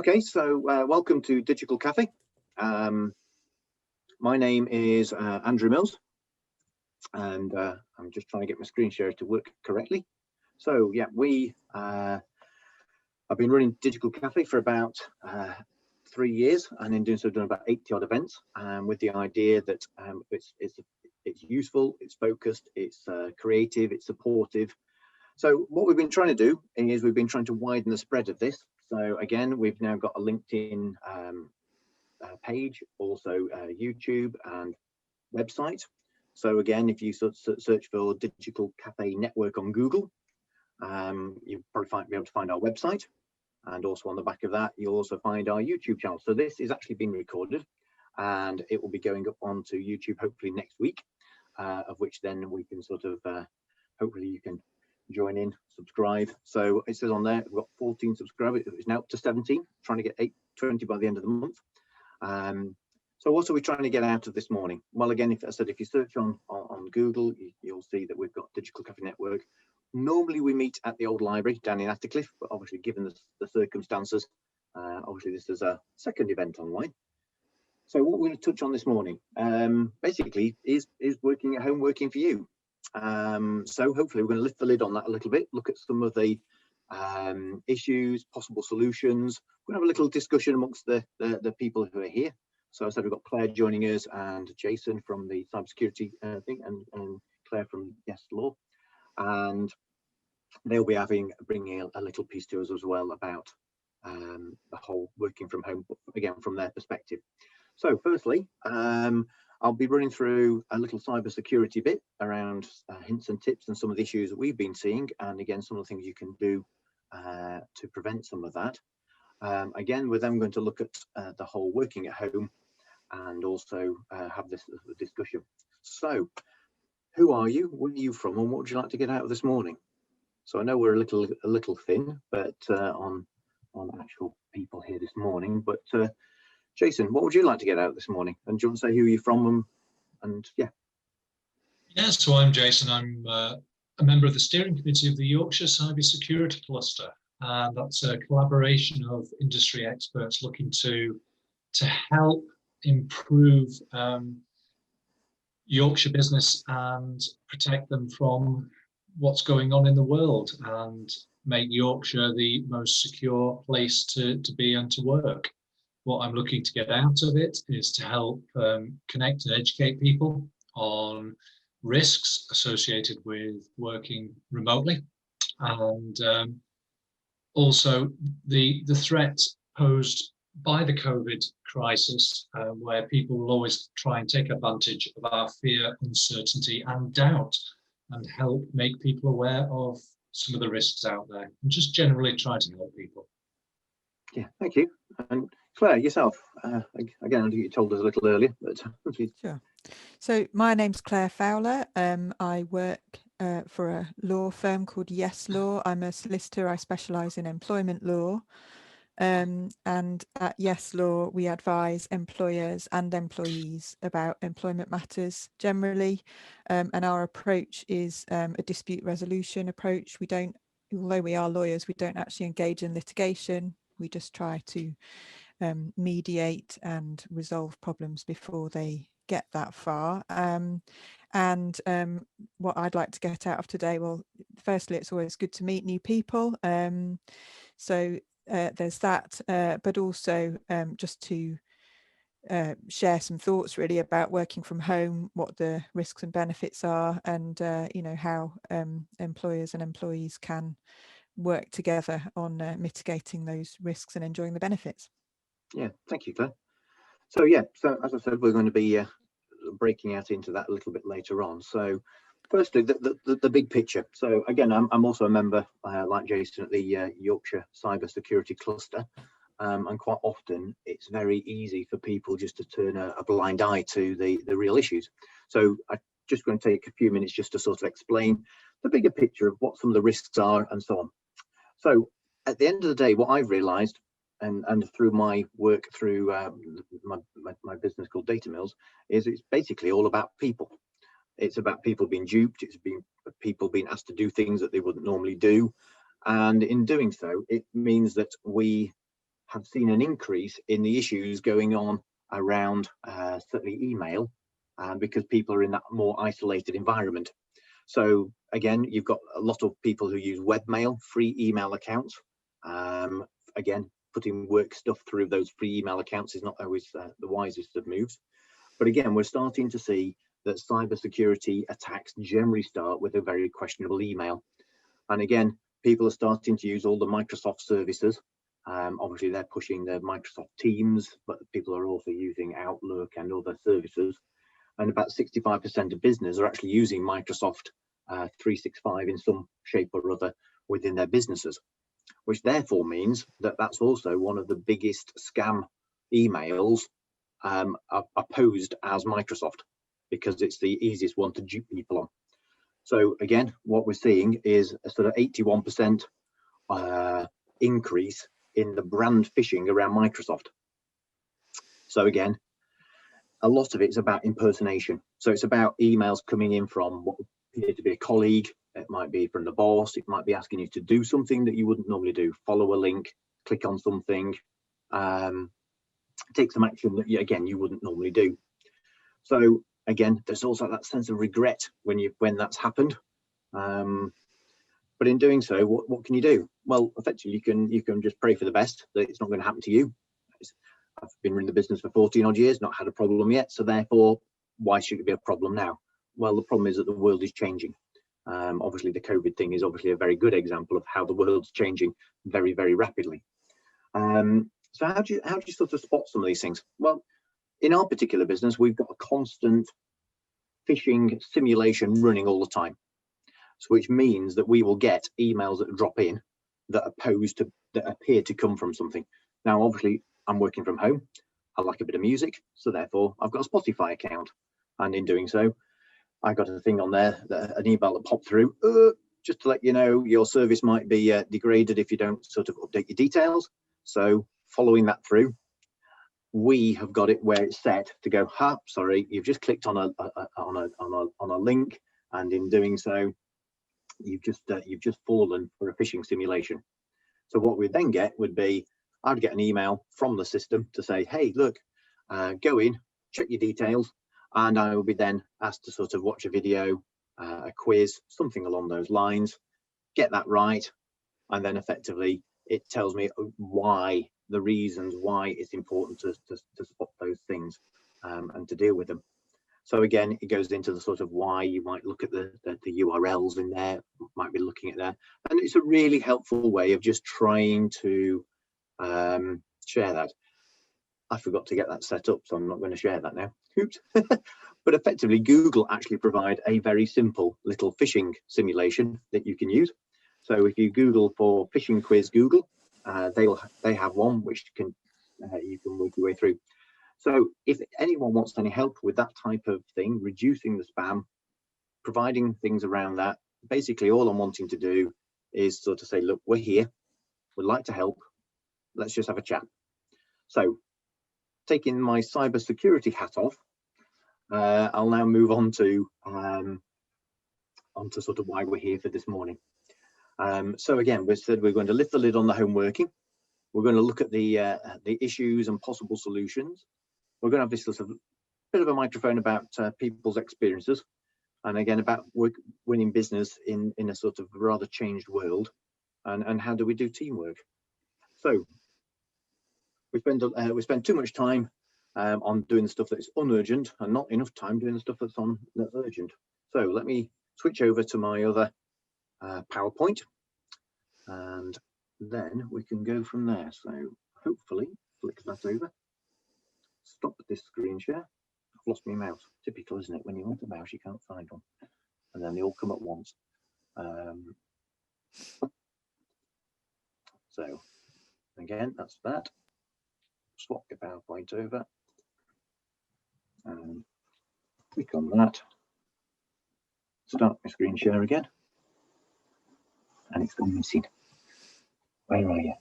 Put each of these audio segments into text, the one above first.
Okay, so welcome to Digital Cafe. My name is Andrew Mills, and I'm just trying to get my screen share to work correctly. So yeah, I've been running Digital Cafe for about 3 years, and in doing so, done about 80 odd events, with the idea that it's useful, it's focused, it's creative, it's supportive. So what we've been trying to do is we've been trying to widen the spread of this. So again, we've now got a LinkedIn page, also YouTube and website. So again, if you search for Digital Cafe Network on Google, you'll probably be able to find our website. And also on the back of that, you'll also find our YouTube channel. So this is actually being recorded, and it will be going up onto YouTube hopefully next week, of which then we can sort of, hopefully you can join in, subscribe. So it says on there, we've got 14 subscribers. It's now up to 17, trying to get 20 by the end of the month. So what are we trying to get out of this morning? Well, again, if you search on Google, you'll see that we've got Digital Cafe Network. Normally we meet at the old library down in Attercliffe, but obviously given the circumstances, obviously this is a second event online. So what we're going to touch on this morning, basically, is working at home working for you? So hopefully we're going to lift the lid on that a little bit, look at some of the issues, possible solutions. We're going to have a little discussion amongst the people who are here. So I said we've got Claire joining us, and Jason from the cybersecurity thing, and Claire from Yes Law, and they'll be bringing a little piece to us as well about the whole working from home, again from their perspective. So firstly, I'll be running through a little cybersecurity bit around hints and tips and some of the issues that we've been seeing, and again some of the things you can do to prevent some of that. Again, we're then going to look at the whole working at home, and also have this discussion. So who are you, where are you from, and what would you like to get out of this morning? So I know we're a little thin, but on actual people here this morning, but Jason, what would you like to get out this morning? And do you want to say who you're from? And yeah. Yeah, so I'm Jason. I'm a member of the steering committee of the Yorkshire Cybersecurity Cluster. And that's a collaboration of industry experts looking to help improve Yorkshire business and protect them from what's going on in the world, and make Yorkshire the most secure place to be and to work. What I'm looking to get out of it is to help connect and educate people on risks associated with working remotely, and also the threat posed by the COVID crisis, where people will always try and take advantage of our fear, uncertainty and doubt, and help make people aware of some of the risks out there, and just generally try to help people. Yeah, thank you. And Claire, yourself, again, I think you told us a little earlier, but sure. So my name's Claire Fowler. I work for a law firm called Yes Law. I'm a solicitor. I specialise in employment law. And at Yes Law, we advise employers and employees about employment matters generally. And our approach is a dispute resolution approach. We don't, although we are lawyers, we don't actually engage in litigation. We just try to mediate and resolve problems before they get that far. What I'd like to get out of today, well, firstly, it's always good to meet new people. So there's that, but also just to share some thoughts really about working from home, what the risks and benefits are, and you know, how employers and employees can work together on mitigating those risks and enjoying the benefits. Yeah, thank you, Claire. So yeah, so as I said, we're going to be breaking out into that a little bit later on. So firstly, the big picture. So again, I'm also a member, like Jason, at the Yorkshire Cybersecurity Cluster, and quite often it's very easy for people just to turn a blind eye to the real issues. So I'm just going to take a few minutes just to sort of explain the bigger picture of what some of the risks are and so on. So at the end of the day, what I've realised, and through my work through my business called Data Mills, is it's basically all about people. It's about people being duped. It's people being asked to do things that they wouldn't normally do, and in doing so, it means that we have seen an increase in the issues going on around certainly email, because people are in that more isolated environment. So again, you've got a lot of people who use webmail, free email accounts. Again, putting work stuff through those free email accounts is not always the wisest of moves. But again, we're starting to see that cybersecurity attacks generally start with a very questionable email. And again, people are starting to use all the Microsoft services. Obviously, they're pushing their Microsoft Teams, but people are also using Outlook and other services. And about 65% of business are actually using Microsoft 365 in some shape or other within their businesses, which therefore means that that's also one of the biggest scam emails are posed as Microsoft, because it's the easiest one to dupe people on. So again, what we're seeing is a sort of 81% increase in the brand phishing around Microsoft. So again, a lot of it's about impersonation. So it's about emails coming in from what appears to be a colleague. It might be from the boss. It might be asking you to do something that you wouldn't normally do. Follow a link, click on something, take some action that you wouldn't normally do. So again, there's also that sense of regret when that's happened. But in doing so, what can you do? Well, effectively, you can just pray for the best, that it's not going to happen to you. I've been in the business for 14 odd years, not had a problem yet. So therefore, why should it be a problem now? Well, the problem is that the world is changing. Obviously, the COVID thing is obviously a very good example of how the world's changing very, very rapidly. So how do you sort of spot some of these things? Well, in our particular business, we've got a constant phishing simulation running all the time. So which means that we will get emails that drop in that appear to come from something. Now, obviously, I'm working from home. I like a bit of music, so therefore I've got a Spotify account. And in doing so, I got a thing on there, an email that popped through, just to let you know your service might be degraded if you don't sort of update your details. So following that through, we have got it where it's set to go, sorry, you've just clicked on a link, and in doing so, you've just fallen for a phishing simulation. So what we then get would be, I'd get an email from the system to say, hey, look, go in, check your details, and I will be then asked to sort of watch a video, a quiz, something along those lines, get that right, and then effectively it tells me the reasons why it's important to spot those things and to deal with them. So again, it goes into the sort of why you might look at the URLs in there, might be looking at there, and it's a really helpful way of just trying to share that. I forgot to get that set up, so I'm not going to share that now. Oops. But effectively, Google actually provide a very simple little phishing simulation that you can use. So if you Google for phishing quiz Google, they have one which you can work your way through. So if anyone wants any help with that type of thing, reducing the spam, providing things around that, basically all I'm wanting to do is sort of say, look, we're here, we'd like to help, let's just have a chat. So taking my cybersecurity hat off, I'll now move on to sort of why we're here for this morning. So again, we said we're going to lift the lid on the home working. We're going to look at the issues and possible solutions. We're going to have this sort of bit of a microphone about people's experiences, and again about winning business in a sort of rather changed world, and how do we do teamwork. So we spend too much time on doing the stuff that's unurgent and not enough time doing the stuff that's urgent. So let me switch over to my other PowerPoint, and then we can go from there. So hopefully flick that over, stop this screen share. I've lost my mouse. Typical, isn't it? When you want a mouse, you can't find one, and then they all come at once. So again, that's that. Swap the PowerPoint over and click on that. Start my screen share again, and it's gone missing. Where are you?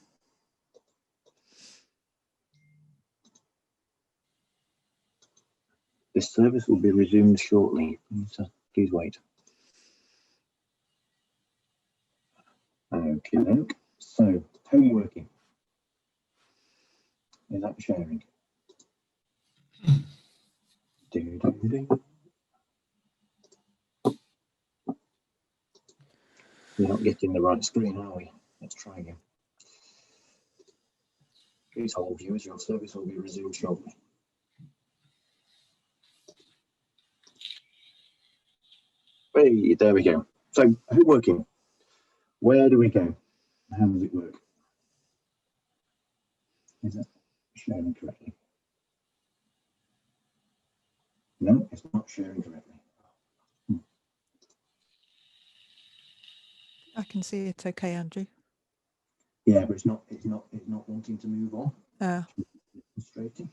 This service will be resumed shortly. Please wait. Okay, so home working. Is that sharing? Do, do, do. We're not getting the right screen, are we? Let's try again. Please hold, viewers. Your service will be resumed shortly. Hey, there we go. So, who's working? Where do we go? How does it work? Is it sharing correctly? No, it's not sharing correctly. I can see it okay, Andrew. Yeah, but it's not wanting to move on. Frustrating.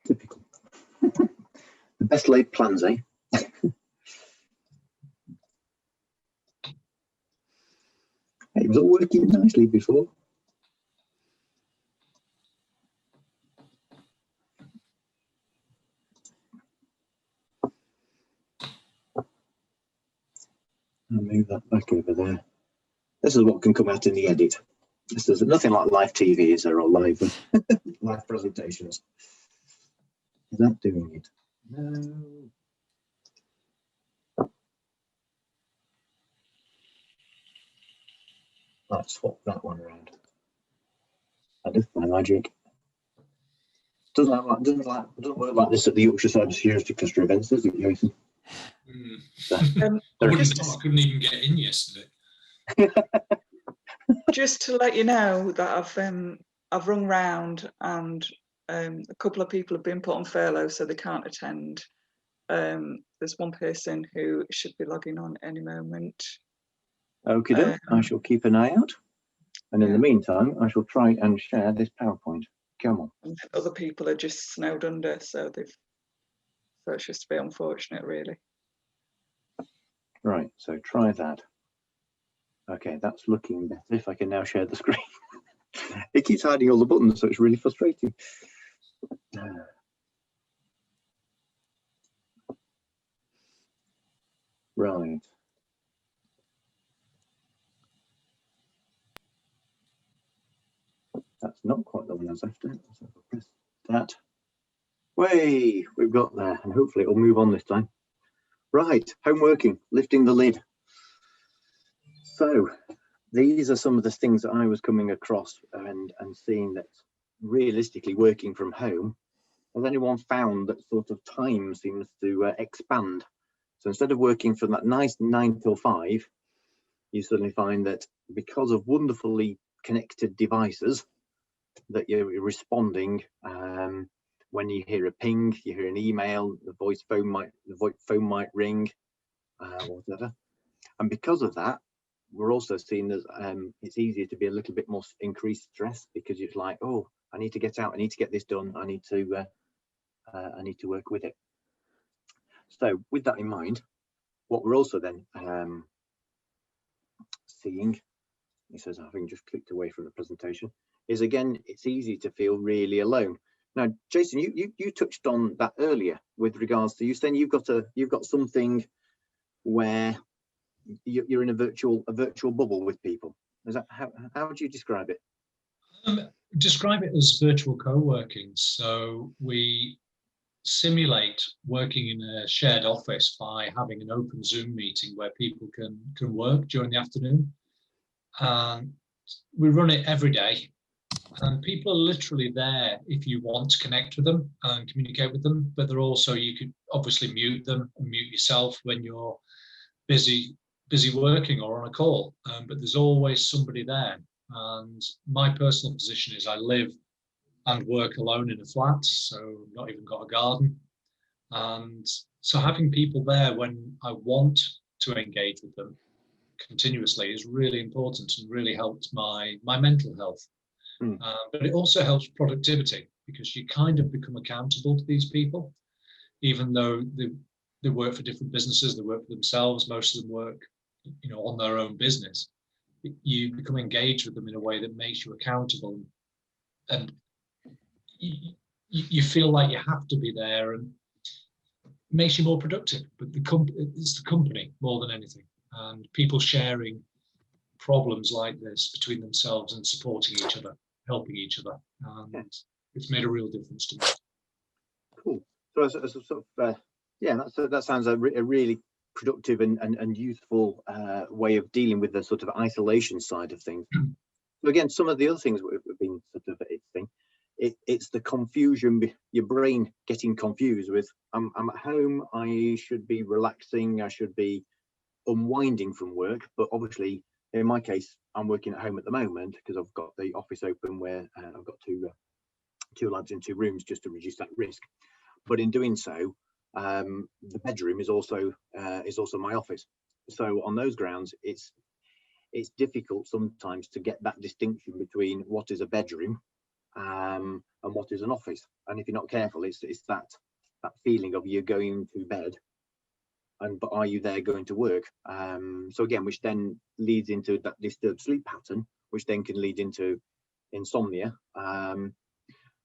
Typical. The best laid plans, eh? It was all working nicely before. I'll move that back over there. This is what can come out in the edit. This is nothing like live TV, is there, or live live presentations. Is that doing it? No. Let's swap that one around. That is my magic. Doesn't work like this at the Yorkshire Cyber Security Cluster events, does it, Jason? I couldn't even get in yesterday. Just to let you know that I've rung round and a couple of people have been put on furlough, so they can't attend. There's one person who should be logging on any moment. Okay, I shall keep an eye out. And in the meantime, I shall try and share this PowerPoint. Come on. And other people are just snowed under, so it's just a bit unfortunate, really. Right, so try that. Okay, that's looking better. If I can now share the screen. It keeps hiding all the buttons, so it's really frustrating. Right. That's not quite the one I was after. So I'll press that. Way, we've got there, and hopefully it'll move on this time. Right, home working, lifting the lid. So these are some of the things that I was coming across and seeing that realistically working from home. Has anyone found that sort of time seems to expand? So instead of working from that nice 9 till 5, you suddenly find that because of wonderfully connected devices, that you're responding when you hear a ping, you hear an email, the voice phone might ring, whatever. And because of that, we're also seeing that it's easier to be a little bit more increased stress, because it's like, oh, I need to get out, I need to get this done, I need to work with it. So with that in mind, what we're also then seeing, he says, having just clicked away from the presentation, is again, it's easy to feel really alone. Now, Jason, you touched on that earlier with regards to you saying you've got something where you're in a virtual bubble with people. Is that how would you describe it? Describe it as virtual co-working. So we simulate working in a shared office by having an open Zoom meeting where people can work during the afternoon. We run it every day, and people are literally there if you want to connect with them and communicate with them, but they're also, you could obviously mute them and mute yourself when you're busy working or on a call, but there's always somebody there. And my personal position is I live and work alone in a flat, so not even got a garden. And so having people there when I want to engage with them continuously is really important and really helped my mental health. But it also helps productivity, because you kind of become accountable to these people, even though they work for different businesses, they work for themselves, most of them work, on their own business. You become engaged with them in a way that makes you accountable, and you feel like you have to be there. And makes you more productive. But it's the company more than anything, and people sharing problems like this between themselves and supporting each other, helping each other, and it's made a real difference to me. Cool. So as a sort of that sounds a really productive and useful way of dealing with the sort of isolation side of things. So again, some of the other things we've been sort of it's the confusion, your brain getting confused with I'm at home, I should be relaxing, I should be unwinding from work, but obviously in my case I'm working at home at the moment because I've got the office open where I've got two lads in 2 rooms just to reduce that risk. But in doing so, the bedroom is also my office. So on those grounds, it's difficult sometimes to get that distinction between what is a bedroom and what is an office. And if you're not careful, it's that feeling of you're going to bed, but are you there going to work? So again, which then leads into that disturbed sleep pattern, which then can lead into insomnia.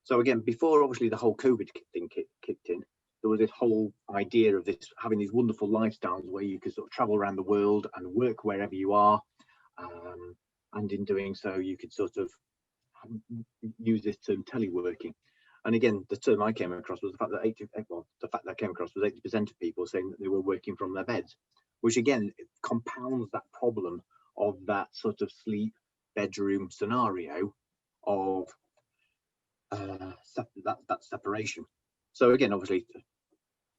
So again, before obviously the whole COVID thing kicked in, there was this whole idea of this having these wonderful lifestyles where you could sort of travel around the world and work wherever you are, and in doing so you could sort of use this term teleworking. And again, the term I came across was the fact that 80% of people saying that they were working from their beds, which again compounds that problem of that sort of sleep bedroom scenario of that separation. So again, obviously,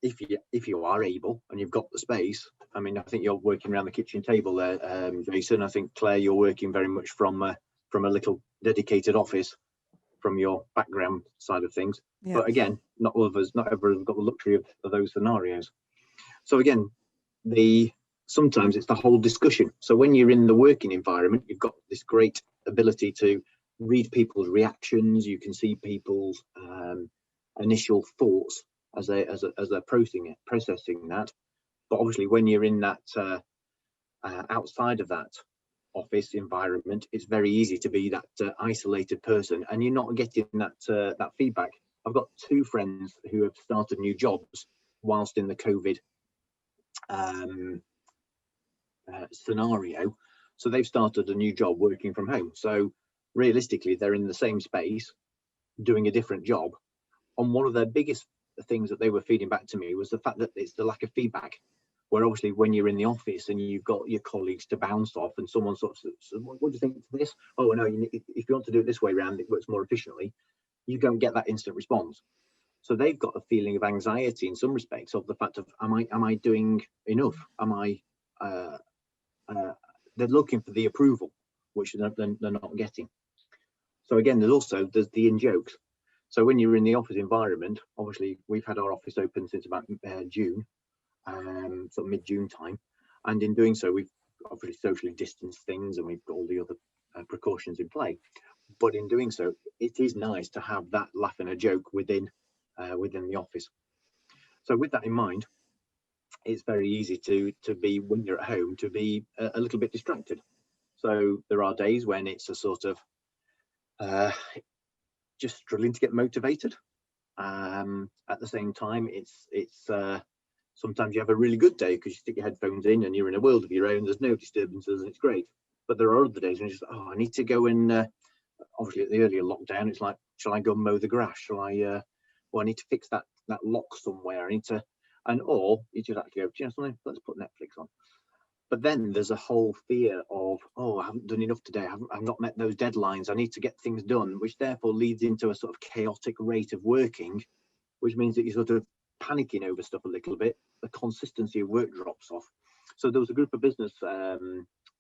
if you are able and you've got the space, I mean, I think you're working around the kitchen table there, Jason. I think Claire, you're working very much from a little dedicated office from your background side of things. Yep. But again, not everyone have got the luxury of those scenarios. So again, sometimes it's the whole discussion. So when you're in the working environment, you've got this great ability to read people's reactions. You can see people's initial thoughts as they're processing that. But obviously, when you're in that outside of that office environment, it's very easy to be that isolated person, and you're not getting that feedback. I've got 2 friends who have started new jobs whilst in the COVID scenario. So they've started a new job working from home. So realistically, they're in the same space doing a different job. And one of their biggest things that they were feeding back to me was the fact that it's the lack of feedback, where obviously when you're in the office and you've got your colleagues to bounce off and someone sort of says, what do you think of this? Oh no, if you want to do it this way around, it works more efficiently. You don't get that instant response. So they've got a feeling of anxiety in some respects of the fact of, am I doing enough? They're looking for the approval, which they're not getting. So again, there's the in-jokes. So when you're in the office environment, obviously we've had our office open since about June, sort of mid-June time, and in doing so we've obviously socially distanced things and we've got all the other precautions in play. But in doing so, it is nice to have that laugh and a joke within the office. So with that in mind, it's very easy to be, when you're at home, to be a little bit distracted. So there are days when it's a sort of just struggling to get motivated. At the same time, it's sometimes you have a really good day because you stick your headphones in and you're in a world of your own. There's no disturbances and it's great. But there are other days when you're just, I need to go and obviously at the earlier lockdown, it's like, shall I go and mow the grass? Shall I? Well, I need to fix that lock somewhere. I need to, or you just actually go, you know something? Let's put Netflix on. But then there's a whole fear of, I haven't done enough today. I've not met those deadlines. I need to get things done, which therefore leads into a sort of chaotic rate of working, which means that you're sort of panicking over stuff a little bit. The consistency of work drops off. So there was a group of business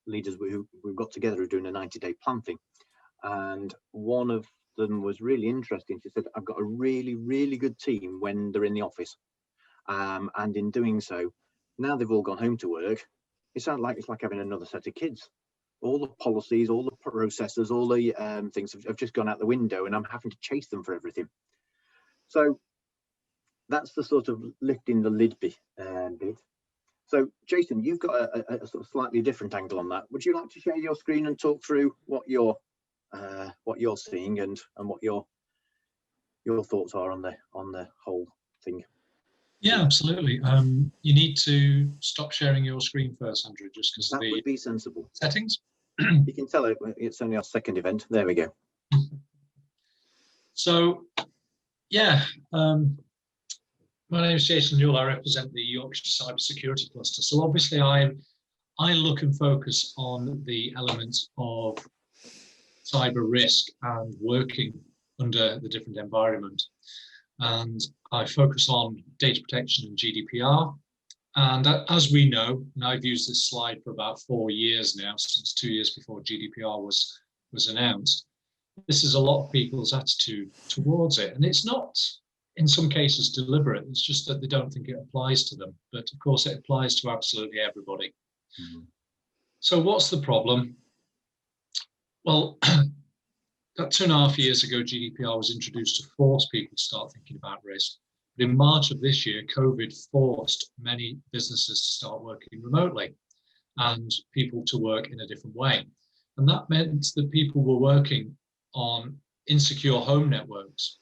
leaders who got together who were doing a 90-day plan thing. And one of them was really interesting. She said, I've got a really, really good team when they're in the office. And in doing so, now they've all gone home to work. It's like having another set of kids. All the policies, all the processes, all the things have just gone out the window, and I'm having to chase them for everything. So that's the sort of lifting the lid bit. So Jason, you've got a sort of slightly different angle on that. Would you like to share your screen and talk through what you're seeing and what your thoughts are on the whole thing? Yeah, absolutely. You need to stop sharing your screen first, Andrew, just because of That the would be sensible. settings. You can tell it's only our second event. There we go. So, yeah, my name is Jason Newell. I represent the Yorkshire Cybersecurity Cluster. So obviously I look and focus on the elements of cyber risk and working under the different environment. And I focus on data protection and GDPR. And as we know, and I've used this slide for about 4 years now, since 2 years before GDPR was announced, this is a lot of people's attitude towards it. And it's not, in some cases, deliberate. It's just that they don't think it applies to them. But of course, it applies to absolutely everybody. Mm-hmm. So what's the problem? Well, about 2.5 years ago, GDPR was introduced to force people to start thinking about risk. But in March of this year, COVID forced many businesses to start working remotely and people to work in a different way. And that meant that people were working on insecure home networks.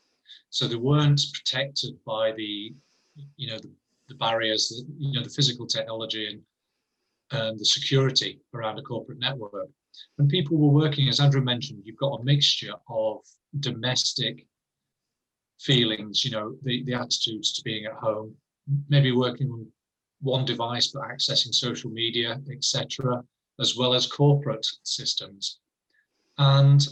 So they weren't protected by the barriers, the physical technology and the security around a corporate network. When people were working, as Andrew mentioned, you've got a mixture of domestic feelings, the attitudes to being at home, maybe working on one device but accessing social media, etc., as well as corporate systems. And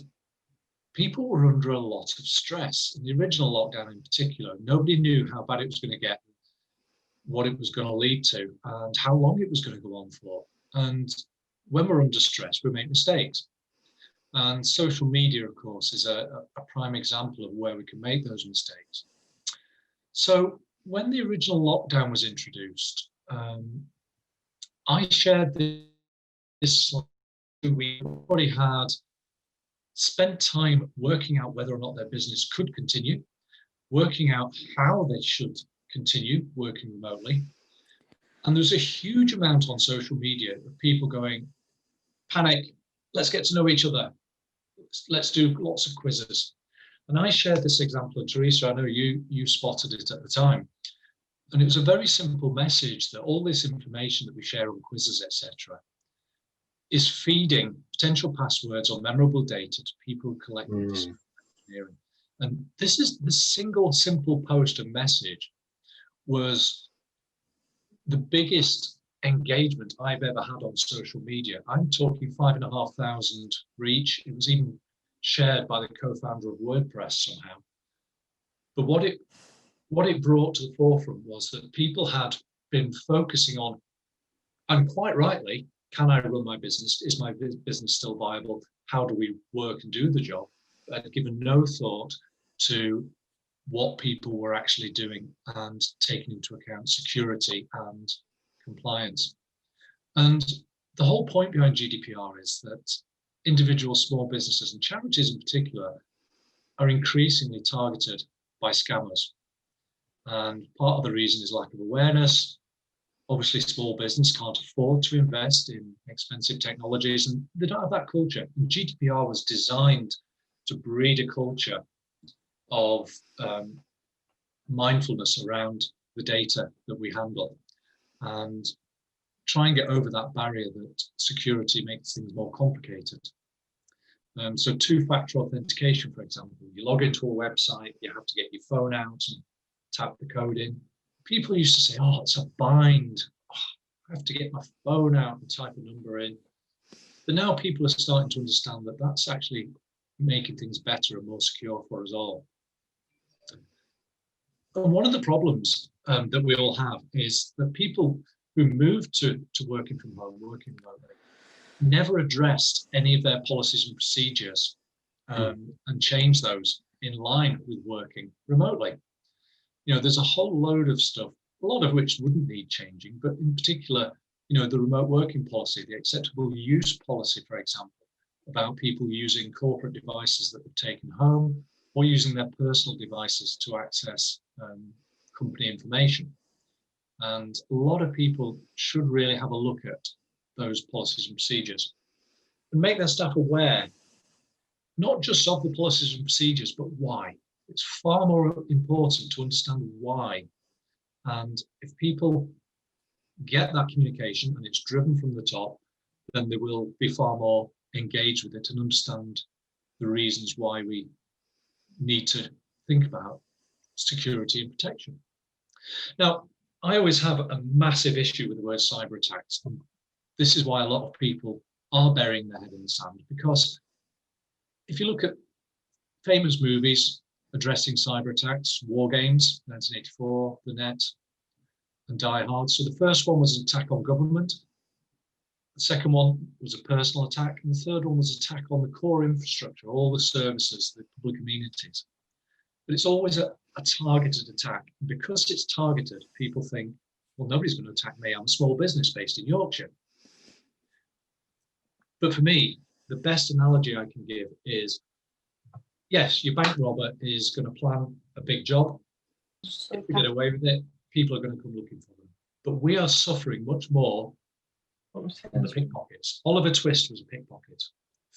people were under a lot of stress. In the original lockdown in particular, nobody knew how bad it was going to get, what it was going to lead to, and how long it was going to go on for. And when we're under stress, we make mistakes. And social media, of course, is a prime example of where we can make those mistakes. So when the original lockdown was introduced, I shared this slide. We already had spent time working out whether or not their business could continue, working out how they should continue working remotely. And there's a huge amount on social media of people going, panic, let's get to know each other. Let's do lots of quizzes. And I shared this example, and Teresa, I know you spotted it at the time. And it was a very simple message that all this information that we share on quizzes, etc., is feeding potential passwords or memorable data to people collecting this engineering. And this is the single simple post and message was the biggest engagement I've ever had on social media. I'm talking 5,500 reach. It was even shared by the co-founder of WordPress somehow. But what it brought to the forefront was that people had been focusing on, and quite rightly, can I run my business? Is my business still viable? How do we work and do the job? I'd given no thought to what people were actually doing and taking into account security and compliance. And the whole point behind GDPR is that individual small businesses and charities in particular are increasingly targeted by scammers. And part of the reason is lack of awareness. Obviously, small business can't afford to invest in expensive technologies and they don't have that culture. And GDPR was designed to breed a culture of mindfulness around the data that we handle and try and get over that barrier that security makes things more complicated. So two-factor authentication, for example, you log into a website, you have to get your phone out and tap the code in. People used to say, oh, it's a bind. Oh, I have to get my phone out and type a number in. But now people are starting to understand that that's actually making things better and more secure for us all. And one of the problems that we all have is that people who moved to working from home, working remotely, never addressed any of their policies and procedures and changed those in line with working remotely. There's a whole load of stuff, a lot of which wouldn't need changing, but in particular, the remote working policy, the acceptable use policy, for example, about people using corporate devices that they've taken home or using their personal devices to access company information. And a lot of people should really have a look at those policies and procedures and make their staff aware, not just of the policies and procedures, but why. It's far more important to understand why And if people get that communication and it's driven from the top, then they will be far more engaged with it and understand the reasons why we need to think about security and protection. Now, I always have a massive issue with the word cyber attacks. And this is why a lot of people are burying their head in the sand, because if you look at famous movies addressing cyber attacks, War Games, 1984, The Net, and Die Hard. So the first one was an attack on government. The second one was a personal attack. And the third one was an attack on the core infrastructure, all the services, the public amenities. But it's always a targeted attack. And because it's targeted, people think, well, nobody's going to attack me. I'm a small business based in Yorkshire. But for me, the best analogy I can give is, yes, your bank robber is going to plan a big job. If we get away with it, people are going to come looking for them. But we are suffering much more from the pickpockets. Oliver Twist was a pickpocket.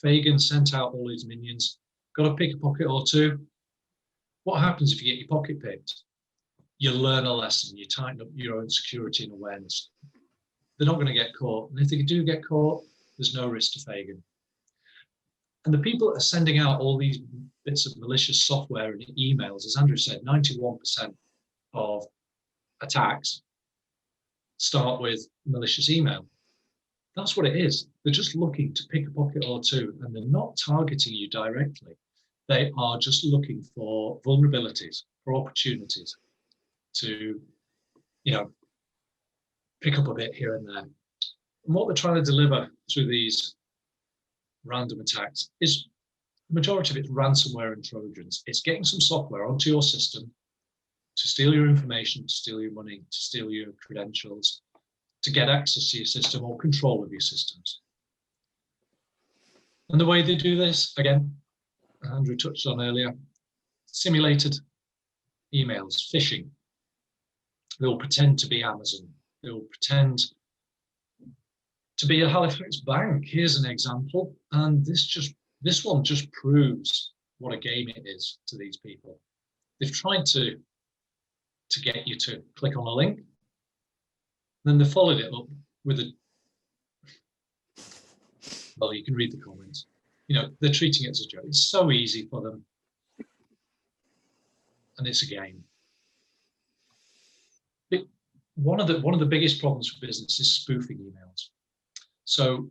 Fagin sent out all his minions, got a pickpocket or two. What happens if you get your pocket picked? You learn a lesson, you tighten up your own security and awareness. They're not going to get caught. And if they do get caught, there's no risk to Fagin. And the people that are sending out all these bits of malicious software and emails, as Andrew said, 91% of attacks start with malicious email. That's what it is. They're just looking to pick a pocket or two, and they're not targeting you directly. They are just looking for vulnerabilities, for opportunities to, pick up a bit here and there. And what they're trying to deliver through these random attacks is, the majority of it's ransomware and Trojans. It's getting some software onto your system to steal your information, to steal your money, to steal your credentials, to get access to your system or control of your systems. And the way they do this, again, Andrew touched on earlier, simulated emails, phishing. They'll pretend to be Amazon. They'll pretend to be a Halifax bank. Here's an example. And this one just proves what a game it is to these people. They've tried to get you to click on a link. Then they followed it up with well, you can read the comments. They're treating it as a joke. It's so easy for them. And it's a game. One of the biggest problems for business is spoofing emails. So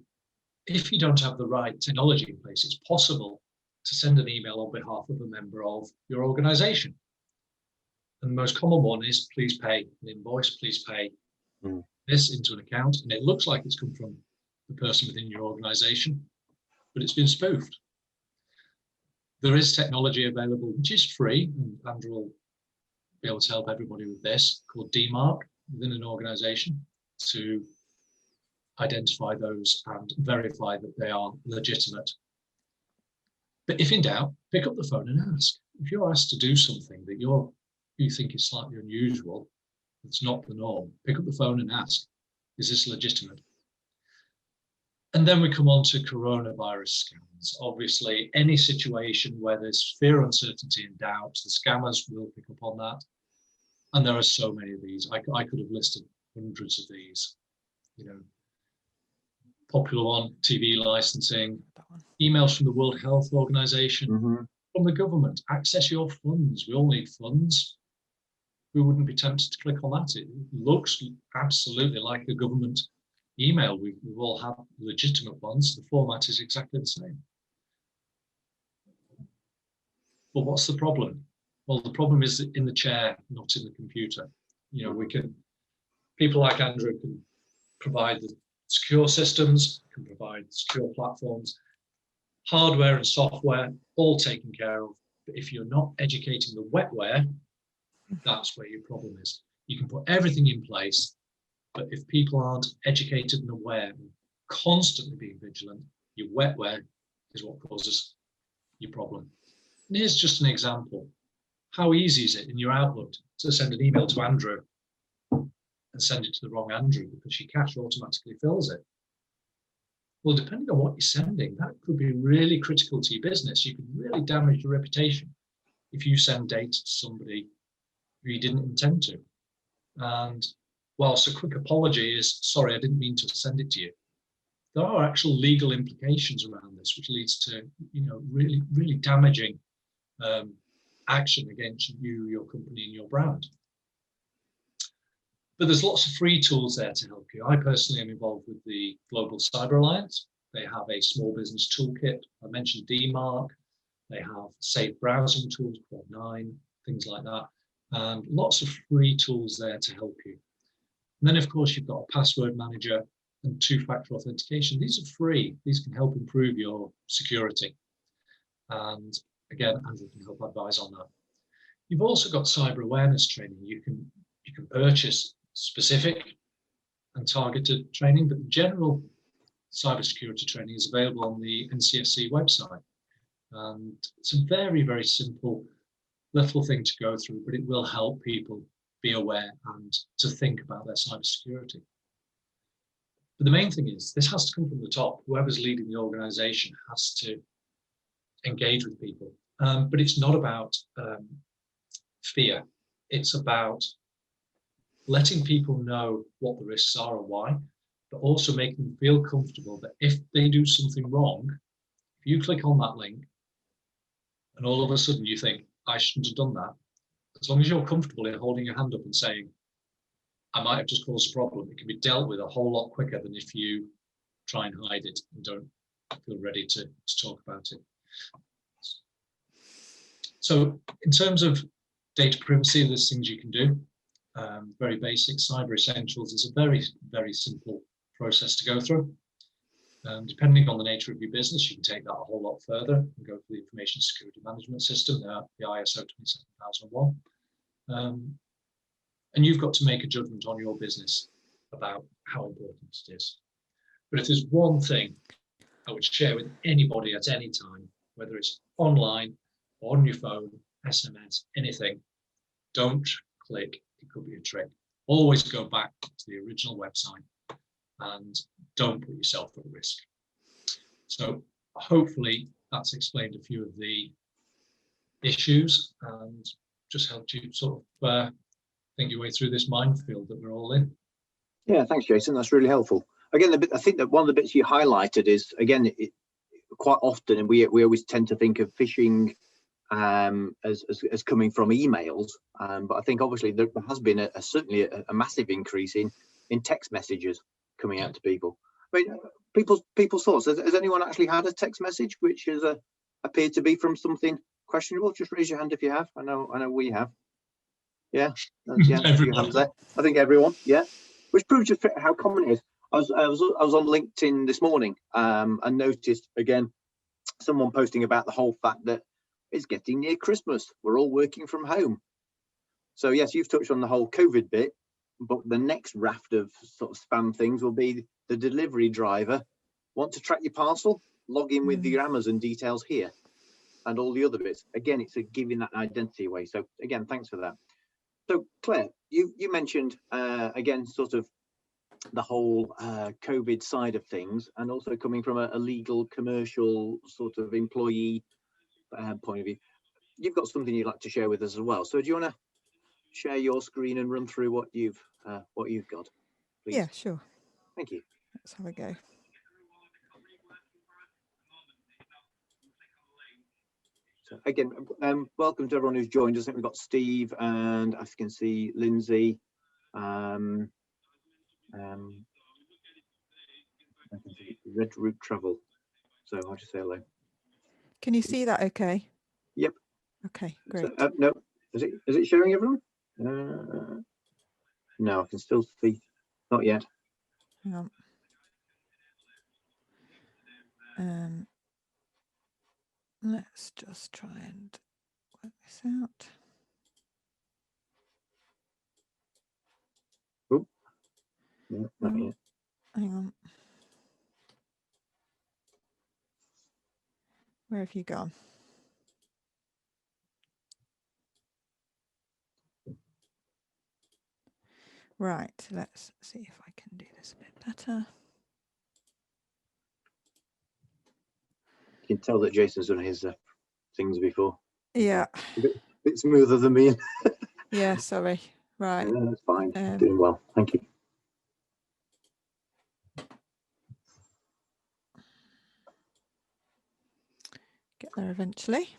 if you don't have the right technology in place, it's possible to send an email on behalf of a member of your organization. And the most common one is, please pay an invoice, please pay this into an account. And it looks like it's come from the person within your organization, but it's been spoofed. There is technology available, which is free, and Andrew will be able to help everybody with this, called DMARC within an organization, to identify those and verify that they are legitimate. But if in doubt, pick up the phone and ask. If you're asked to do something that you think is slightly unusual, it's not the norm, pick up the phone and ask, is this legitimate? And then we come on to coronavirus scams. Obviously, any situation where there's fear, uncertainty, and doubt, the scammers will pick up on that. And there are so many of these. I could have listed hundreds of these. Popular one, TV licensing, emails from the World Health Organization, from the government, access your funds. We all need funds. We wouldn't be tempted to click on that. It looks absolutely like a government email. We all have legitimate ones. The format is exactly the same. But what's the problem? Well, the problem is in the chair, not in the computer. People like Andrew can provide the secure systems, can provide secure platforms, hardware and software, all taken care of. But if you're not educating the wetware, that's where your problem is. You can put everything in place, but if people aren't educated and aware and constantly being vigilant, your wetware is what causes your problem. And here's just an example. How easy is it in your Outlook to send an email to Andrew and send it to the wrong Andrew because your cache automatically fills it? Well, depending on what you're sending, that could be really critical to your business. You could really damage your reputation if you send data to somebody who you didn't intend to. And whilst a quick apology is, sorry, I didn't mean to send it to you, there are actual legal implications around this, which leads to, really, really damaging action against you, your company, and your brand. But there's lots of free tools there to help you. I personally am involved with the Global Cyber Alliance. They have a small business toolkit. I mentioned DMARC. They have safe browsing tools, Quad 9, things like that. And lots of free tools there to help you. And then, of course, you've got a password manager and two-factor authentication. These are free. These can help improve your security. And again, Andrew can help advise on that. You've also got cyber awareness training. You can purchase specific and targeted training, but general cybersecurity training is available on the NCSC website. And it's a very, very simple little thing to go through, but it will help people be aware and to think about their cybersecurity. But the main thing is this has to come from the top. Whoever's leading the organization has to engage with people. But it's not about fear. It's about letting people know what the risks are and why, but also making them feel comfortable that if they do something wrong, if you click on that link and all of a sudden you think, I shouldn't have done that, as long as you're comfortable in holding your hand up and saying, I might have just caused a problem, it can be dealt with a whole lot quicker than if you try and hide it and don't feel ready to talk about it. So in terms of data privacy, there's things you can do. Very basic. Cyber Essentials is a very, very simple process to go through. Depending on the nature of your business, you can take that a whole lot further and go for the Information Security Management System, the ISO 27001. And you've got to make a judgment on your business about how important it is. But if there's one thing I would share with anybody at any time, whether it's online, on your phone, SMS, anything, don't click. It could be a trick. Always go back to the original website and don't put yourself at risk. So hopefully that's explained a few of the issues and just helped you sort of think your way through this minefield that we're all in. Yeah, thanks, Jason. That's really helpful. Again, I think that one of the bits you highlighted is, again, quite often, and we always tend to think of phishing as coming from emails, but I think obviously there has been certainly a massive increase in text messages coming out to people. I mean, people's thoughts. Has anyone actually had a text message which has appeared to be from something questionable? Just raise your hand if you have. I know we have. Yeah, yeah, a few hands there. I think everyone. Yeah, which proves just how common it is. I was on LinkedIn this morning and noticed again someone posting about the whole fact that it's getting near Christmas. We're all working from home. So yes, you've touched on the whole COVID bit, but the next raft of sort of spam things will be the delivery driver. Want to track your parcel? Log in with your Amazon details here and all the other bits. Again, it's giving that identity away. So again, thanks for that. So Claire, you mentioned again, sort of the whole COVID side of things, and also coming from a legal commercial sort of employee point of view. You've got something you'd like to share with us as well. So do you want to share your screen and run through what you've got, please? Yeah, sure. Thank you. Let's have a go. So again, welcome to everyone who's joined us. I think we've got Steve and I can see Lindsay. I can see Red Route Travel. So I'll just say hello. Can you see that okay? Yep. Okay, great. So, no, is it showing everyone? No, I can still see. Not yet. Hang on. Let's just try and work this out. Oh, no, not yet. Hang on. Where have you gone? Right, let's see if I can do this a bit better. You can tell that Jason's done his things before. Yeah. A bit smoother than me. Yeah, sorry. Right. No, that's fine. Doing well. Thank you. Get there eventually.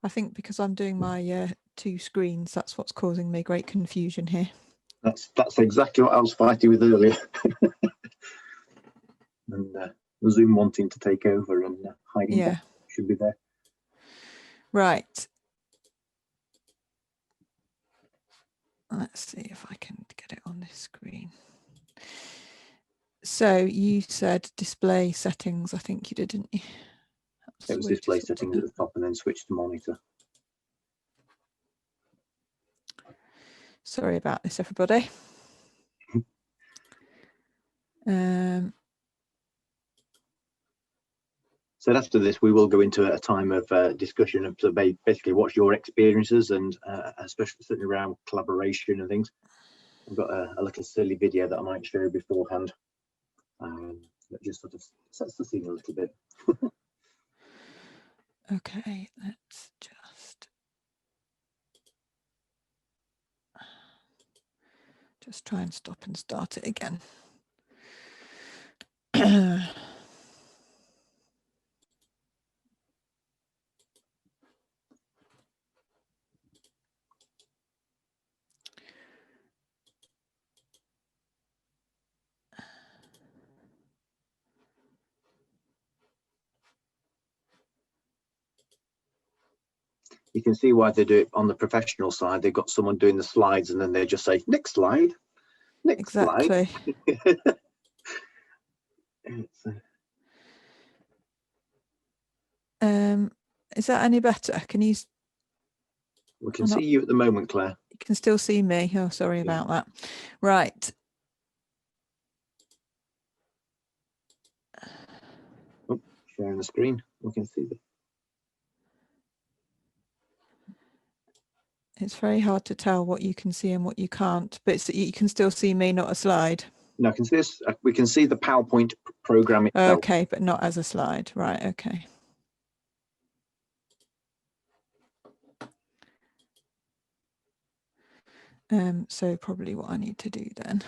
I think because I'm doing my 2 screens, that's what's causing me great confusion here. That's exactly what I was fighting with earlier. And Zoom wanting to take over and hiding back should be there. Right. Let's see if I can get it on this screen. So you said display settings, I think you did, didn't you? It was display settings at the top and then switch to monitor. Sorry about this, everybody. So after this, we will go into a time of discussion of basically what's your experiences and especially certainly around collaboration and things. I've got a little silly video that I might show beforehand that just sort of sets the scene a little bit. Okay, let's just try and stop and start it again. You can see why they do it on the professional side. They've got someone doing the slides and then they just say, next slide, next slide. Is that any better? Can you? We can see you at the moment, Claire. You can still see me. Oh, sorry about that. Right. Oh, sharing the screen. We can see them. It's very hard to tell what you can see and what you can't, but you can still see me, not a slide. No, I can see this. We can see the PowerPoint program itself. Okay, but not as a slide. Right. Okay. So probably what I need to do then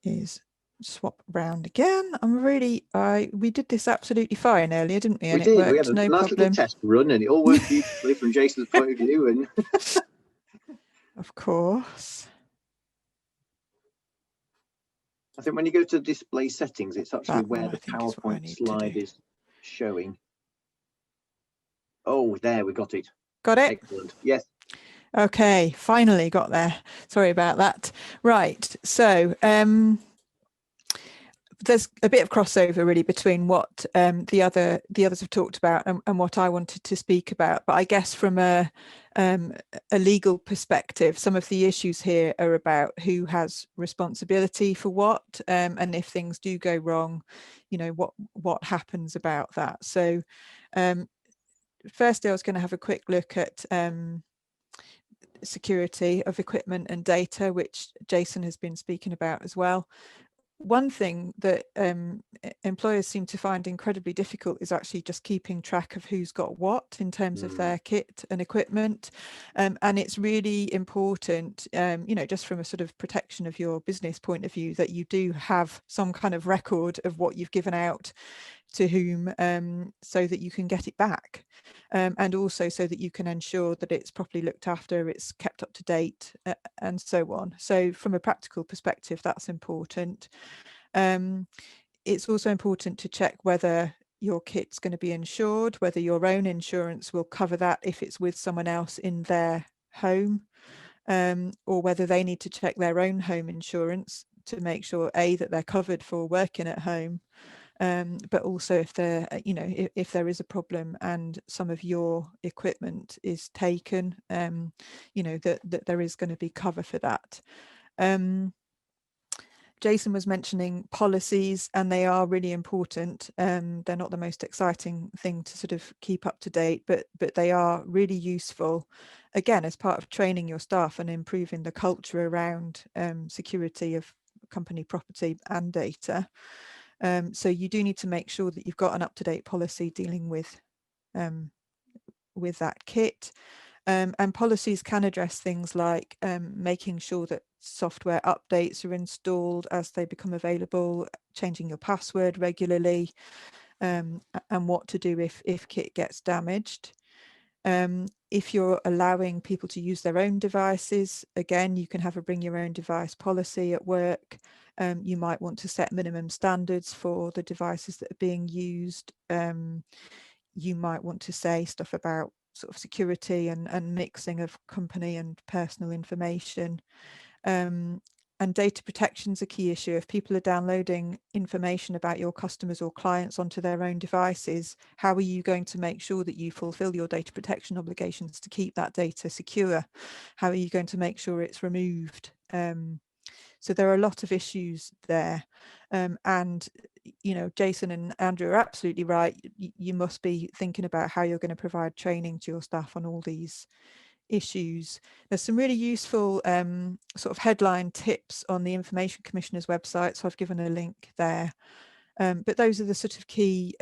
is swap around again. We did this absolutely fine earlier, didn't we? And we did. We had worked, a no nice problem. little test run and it all worked beautifully from Jason's point of view. And of course. I think when you go to display settings, it's actually where the PowerPoint slide is showing. Oh, there, we got it. Got it? Excellent. Yes. Okay, finally got there. Sorry about that. Right, so there's a bit of crossover really between what the others have talked about and what I wanted to speak about. But I guess from a legal perspective, some of the issues here are about who has responsibility for what, and if things do go wrong, you know, what happens about that. So firstly, I was going to have a quick look at security of equipment and data, which Jason has been speaking about as well. One thing that employers seem to find incredibly difficult is actually just keeping track of who's got what in terms of their kit and equipment. And it's really important, you know, just from a sort of protection of your business point of view, that you do have some kind of record of what you've given out to whom, so that you can get it back, and also so that you can ensure that it's properly looked after, it's kept up to date, and so on. So from a practical perspective, that's important. It's also important to check whether your kit's going to be insured, whether your own insurance will cover that if it's with someone else in their home, or whether they need to check their own home insurance to make sure that they're covered for working at home. But also if there, you know, if there is a problem and some of your equipment is taken, you know, that there is going to be cover for that. Jason was mentioning policies, and they are really important. They're not the most exciting thing to sort of keep up to date, but they are really useful, again, as part of training your staff and improving the culture around security of company property and data. So you do need to make sure that you've got an up-to-date policy dealing with that kit. And policies can address things like making sure that software updates are installed as they become available, changing your password regularly, and what to do if kit gets damaged. If you're allowing people to use their own devices, again, you can have a bring your own device policy at work. You might want to set minimum standards for the devices that are being used. You might want to say stuff about sort of security and mixing of company and personal information. And data protection is a key issue. If people are downloading information about your customers or clients onto their own devices, how are you going to make sure that you fulfill your data protection obligations to keep that data secure? How are you going to make sure it's removed? So there are a lot of issues there. And, you know, Jason and Andrew are absolutely right. You must be thinking about how you're going to provide training to your staff on all these issues. There's some really useful sort of headline tips on the Information Commissioner's website, so I've given a link there. But those are the sort of key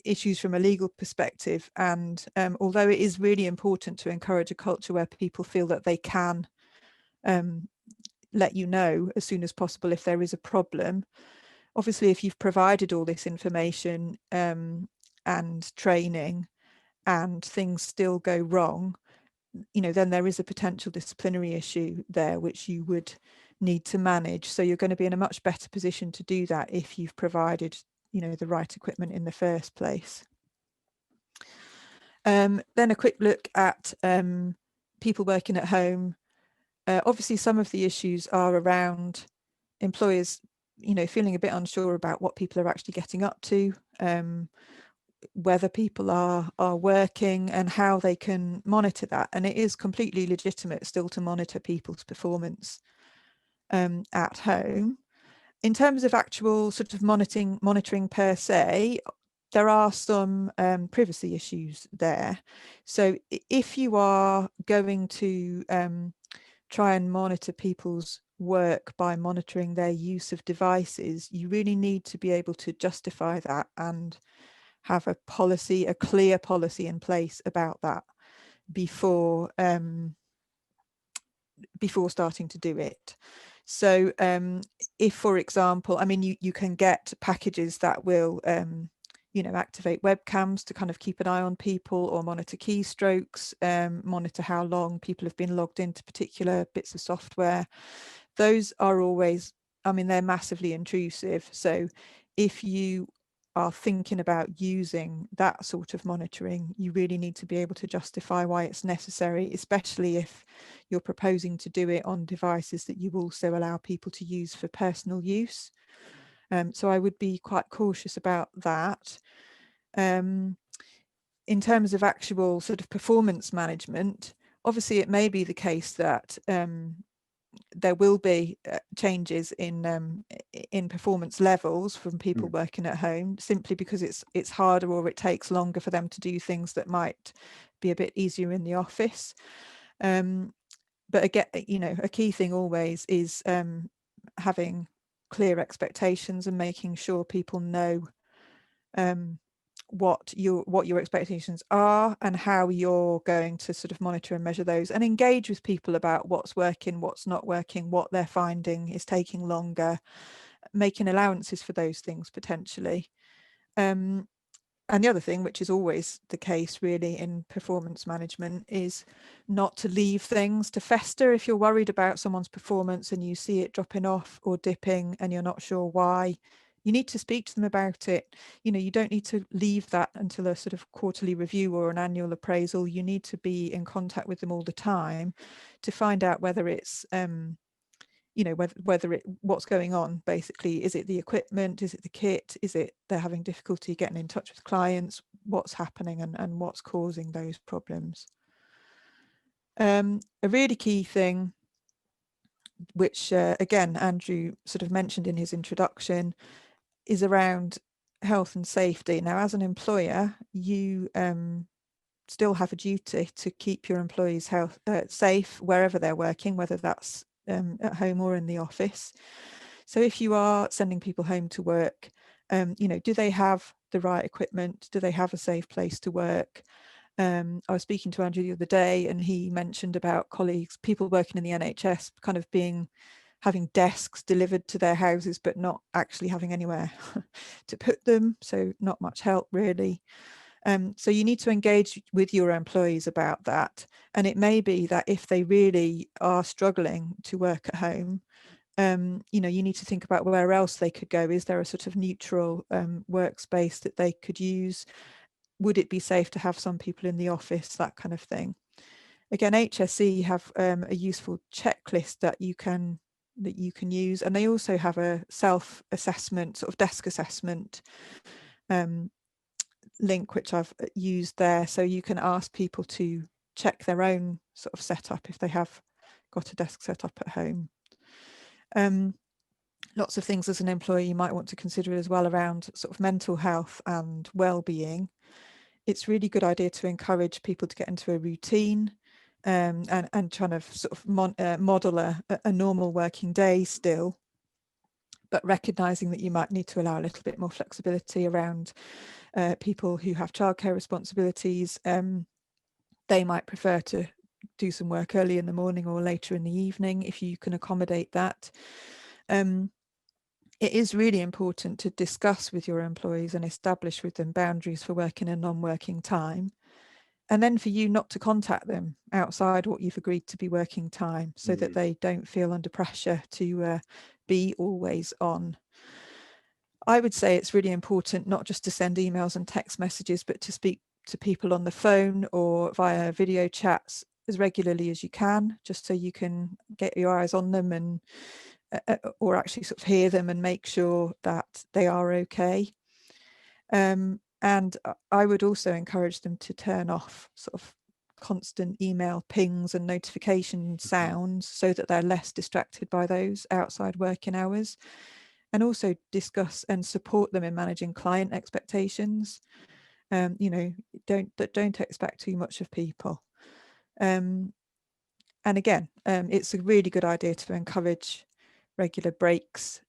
issues from a legal perspective. And although it is really important to encourage a culture where people feel that they can let you know as soon as possible if there is a problem, obviously if you've provided all this information and training and things still go wrong, you know, then there is a potential disciplinary issue there which you would need to manage. So you're going to be in a much better position to do that if you've provided, you know, the right equipment in the first place. Then a quick look at people working at home. Obviously some of the issues are around employers, you know, feeling a bit unsure about what people are actually getting up to, whether people are working and how they can monitor that. And it is completely legitimate still to monitor people's performance at home. In terms of actual sort of monitoring per se, there are some privacy issues there. So if you are going to try and monitor people's work by monitoring their use of devices, you really need to be able to justify that and have a policy, a clear policy in place about that before starting to do it. So if, for example, I mean, you can get packages that will you know, activate webcams to kind of keep an eye on people or monitor keystrokes, monitor how long people have been logged into particular bits of software. Those are always, I mean, they're massively intrusive. So if you are thinking about using that sort of monitoring, you really need to be able to justify why it's necessary, especially if you're proposing to do it on devices that you also allow people to use for personal use. So I would be quite cautious about that. In terms of actual sort of performance management, obviously it may be the case that there will be changes in performance levels from people working at home, simply because it's harder or it takes longer for them to do things that might be a bit easier in the office. But again, you know, a key thing always is having clear expectations and making sure people know what your expectations are and how you're going to sort of monitor and measure those, and engage with people about what's working, what's not working, what they're finding is taking longer, making allowances for those things potentially. And the other thing, which is always the case really in performance management, is not to leave things to fester. If you're worried about someone's performance and you see it dropping off or dipping and you're not sure why, you need to speak to them about it. You know, you don't need to leave that until a sort of quarterly review or an annual appraisal. You need to be in contact with them all the time to find out whether it's you know, what's going on. Basically, is it the equipment, is it the kit, is it they're having difficulty getting in touch with clients, what's happening and what's causing those problems. A really key thing which again, Andrew sort of mentioned in his introduction, is around health and safety. Now, as an employer, you still have a duty to keep your employees safe wherever they're working, whether that's at home or in the office. So if you are sending people home to work, do they have the right equipment? Do they have a safe place to work? I was speaking to Andrew the other day, and he mentioned about colleagues, people working in the NHS, kind of having desks delivered to their houses, but not actually having anywhere to put them. So not much help really. So you need to engage with your employees about that. And it may be that if they really are struggling to work at home, you need to think about where else they could go. Is there a sort of neutral workspace that they could use? Would it be safe to have some people in the office, that kind of thing? Again, HSE have a useful checklist that you can use, and they also have a self-assessment, sort of desk assessment link, which I've used there. So you can ask people to check their own sort of setup if they have got a desk set up at home. Lots of things as an employee you might want to consider as well around sort of mental health and well-being. It's really good idea to encourage people to get into a routine and trying to sort of model a normal working day still, but recognizing that you might need to allow a little bit more flexibility around people who have childcare responsibilities. They might prefer to do some work early in the morning or later in the evening, if you can accommodate that. It is really important to discuss with your employees and establish with them boundaries for working and non-working time. And then for you not to contact them outside what you've agreed to be working time, so that they don't feel under pressure to be always on. I would say it's really important not just to send emails and text messages, but to speak to people on the phone or via video chats as regularly as you can, just so you can get your eyes on them and or actually sort of hear them and make sure that they are okay. And I would also encourage them to turn off sort of constant email pings and notification sounds, so that they're less distracted by those outside working hours, and also discuss and support them in managing client expectations. Don't expect too much of people. And again, it's a really good idea to encourage regular breaks,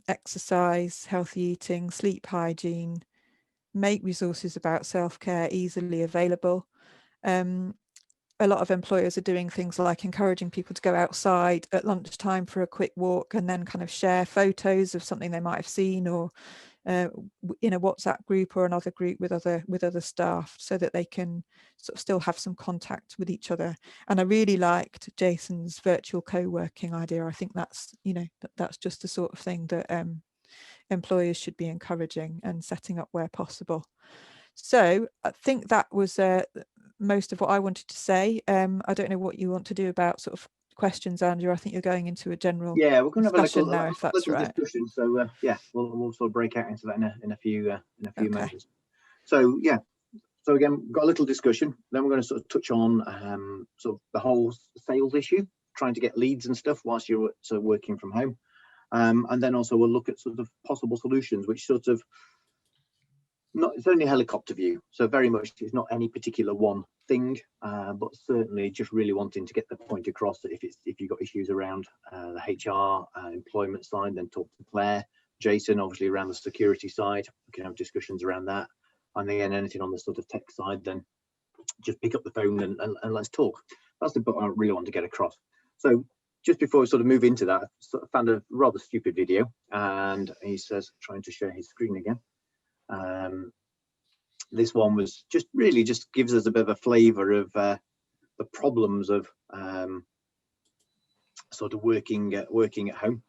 exercise, healthy eating, sleep hygiene, make resources about self-care easily available. A lot of employers are doing things like encouraging people to go outside at lunchtime for a quick walk, and then kind of share photos of something they might have seen, or in a WhatsApp group or another group with other staff, so that they can sort of still have some contact with each other. And I really liked Jason's virtual co-working idea. I think that's that's just the sort of thing that employers should be encouraging and setting up where possible. So I think that was most of what I wanted to say. I don't know what you want to do about sort of questions, Andrew. I think you're going into a general we're going to have a discussion little, now, if that's right. discussion. So we'll sort of break out into that in a few moments. So so again, got a little discussion. Then we're going to sort of touch on sort of the whole sales issue, trying to get leads and stuff whilst you're working from home, and then also we'll look at sort of possible solutions, which sort of it's only a helicopter view, so very much it's not any particular one thing, but certainly just really wanting to get the point across that if you've got issues around the HR employment side, then talk to Claire, Jason, obviously around the security side, we can have discussions around that, and then anything on the sort of tech side, then just pick up the phone and let's talk. That's the bit I really want to get across. So just before we sort of move into that, I sort of found a rather stupid video, and he says, trying to share his screen again. This one was just gives us a bit of a flavour of the problems of sort of working at home.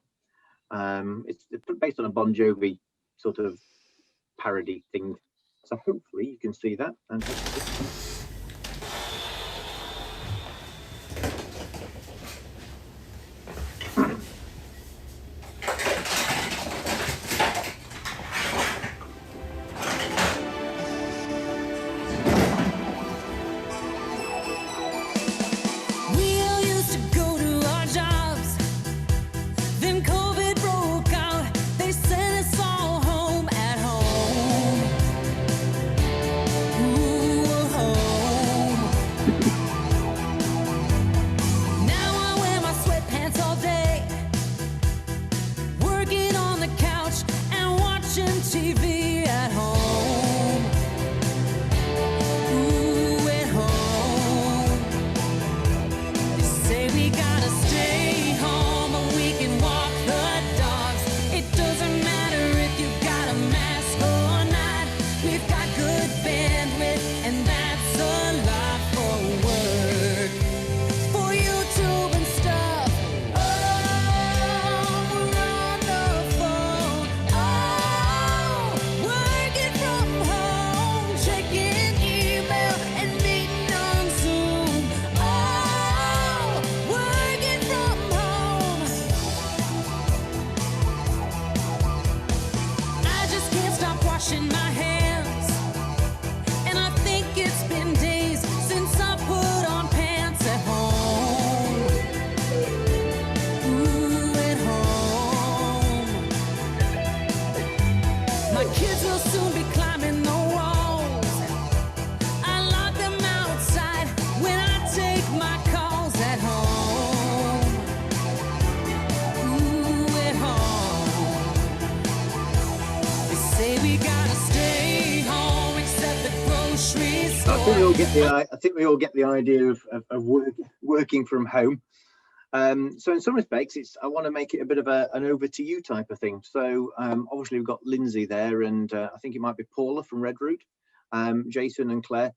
It's based on a Bon Jovi sort of parody thing, so hopefully you can see that. And all get the I think we all get the idea of working from home. So in some respects, I want to make it a bit of an over to you type of thing. So obviously we've got Lindsay there, and I think it might be Paula from Redroot, Jason and Claire.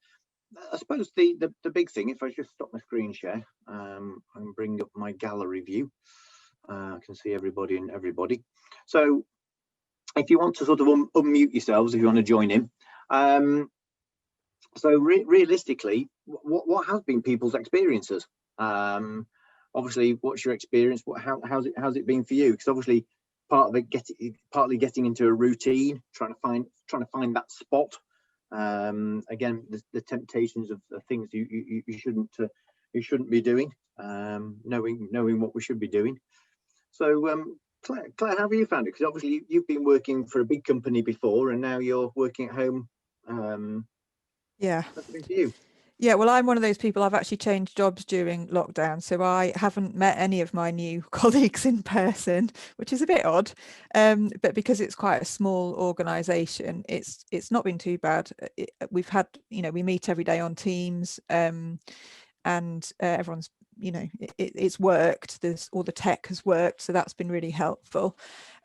I suppose the big thing, if I just stop my screen share and bring up my gallery view, I can see everybody and everybody. So if you want to sort of unmute yourselves, if you want to join in. So realistically, what has been people's experiences? Obviously, what's your experience? How's it been for you? Because obviously, part of it partly getting into a routine, trying to find that spot. Again, the temptations of things you shouldn't be doing. Knowing what we should be doing. So, Claire, how have you found it? Because obviously you've been working for a big company before, and now you're working at home. Yeah. What's it been for you? Yeah, well, I'm one of those people. I've actually changed jobs during lockdown, so I haven't met any of my new colleagues in person, which is a bit odd. But because it's quite a small organisation, it's not been too bad. We've had, we meet every day on Teams, and everyone's, it's worked. All the tech has worked, so that's been really helpful.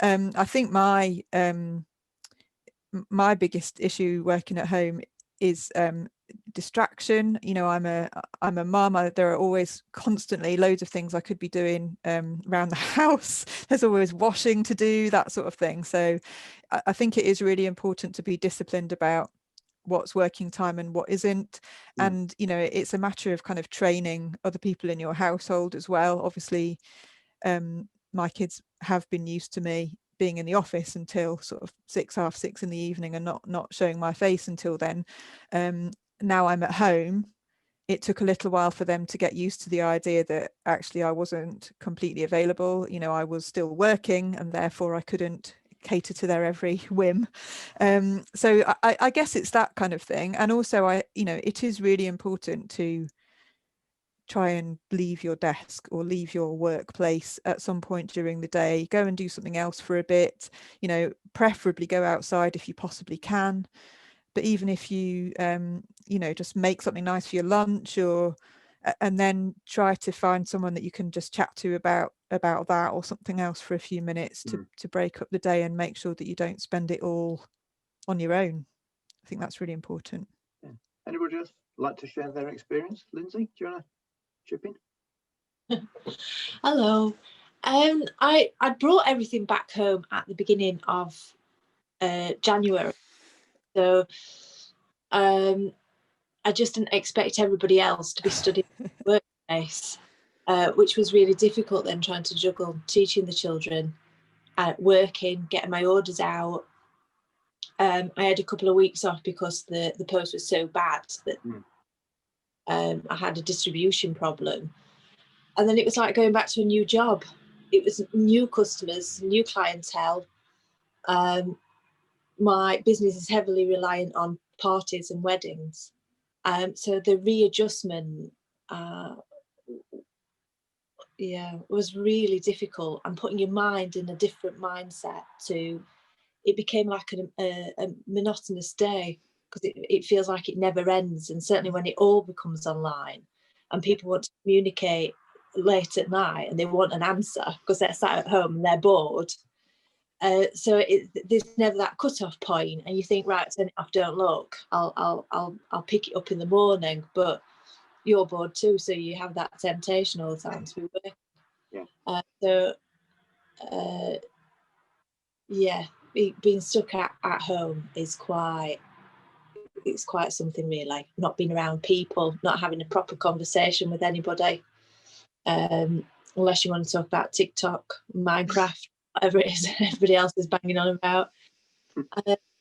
I think my biggest issue working at home is distraction. I'm a mum. There are always constantly loads of things I could be doing around the house. There's always washing to do, that sort of thing. So I think it is really important to be disciplined about what's working time and what isn't. And it's a matter of kind of training other people in your household as well. Obviously my kids have been used to me being in the office until sort of 6:30 in the evening and not showing my face until then. Now I'm at home, it took a little while for them to get used to the idea that actually I wasn't completely available. I was still working, and therefore I couldn't cater to their every whim. So I guess it's that kind of thing. And also it is really important to try and leave your desk or leave your workplace at some point during the day. Go and do something else for a bit, preferably go outside if you possibly can. But even if you just make something nice for your lunch, and then try to find someone that you can just chat to about that or something else for a few minutes to break up the day and make sure that you don't spend it all on your own. I think that's really important. Yeah. Anybody else like to share their experience? Lindsay, do you want to chip in? Hello. I brought everything back home at the beginning of January. So I just didn't expect everybody else to be studying in the workplace, which was really difficult then, trying to juggle teaching the children, working, getting my orders out. I had a couple of weeks off because the post was so bad that I had a distribution problem. And then it was like going back to a new job. It was new customers, new clientele. My business is heavily reliant on parties and weddings. So the readjustment, was really difficult. And putting your mind in a different mindset it became like a monotonous day, because it feels like it never ends. And certainly when it all becomes online and people want to communicate late at night and they want an answer because they're sat at home and they're bored. So there's never that cut-off point, and you think, right, turn it off, don't look. I'll pick it up in the morning, but you're bored too, so you have that temptation all the time to be working. Being stuck at home is quite something, really. Not being around people, not having a proper conversation with anybody, unless you want to talk about TikTok, Minecraft, whatever it is everybody else is banging on about.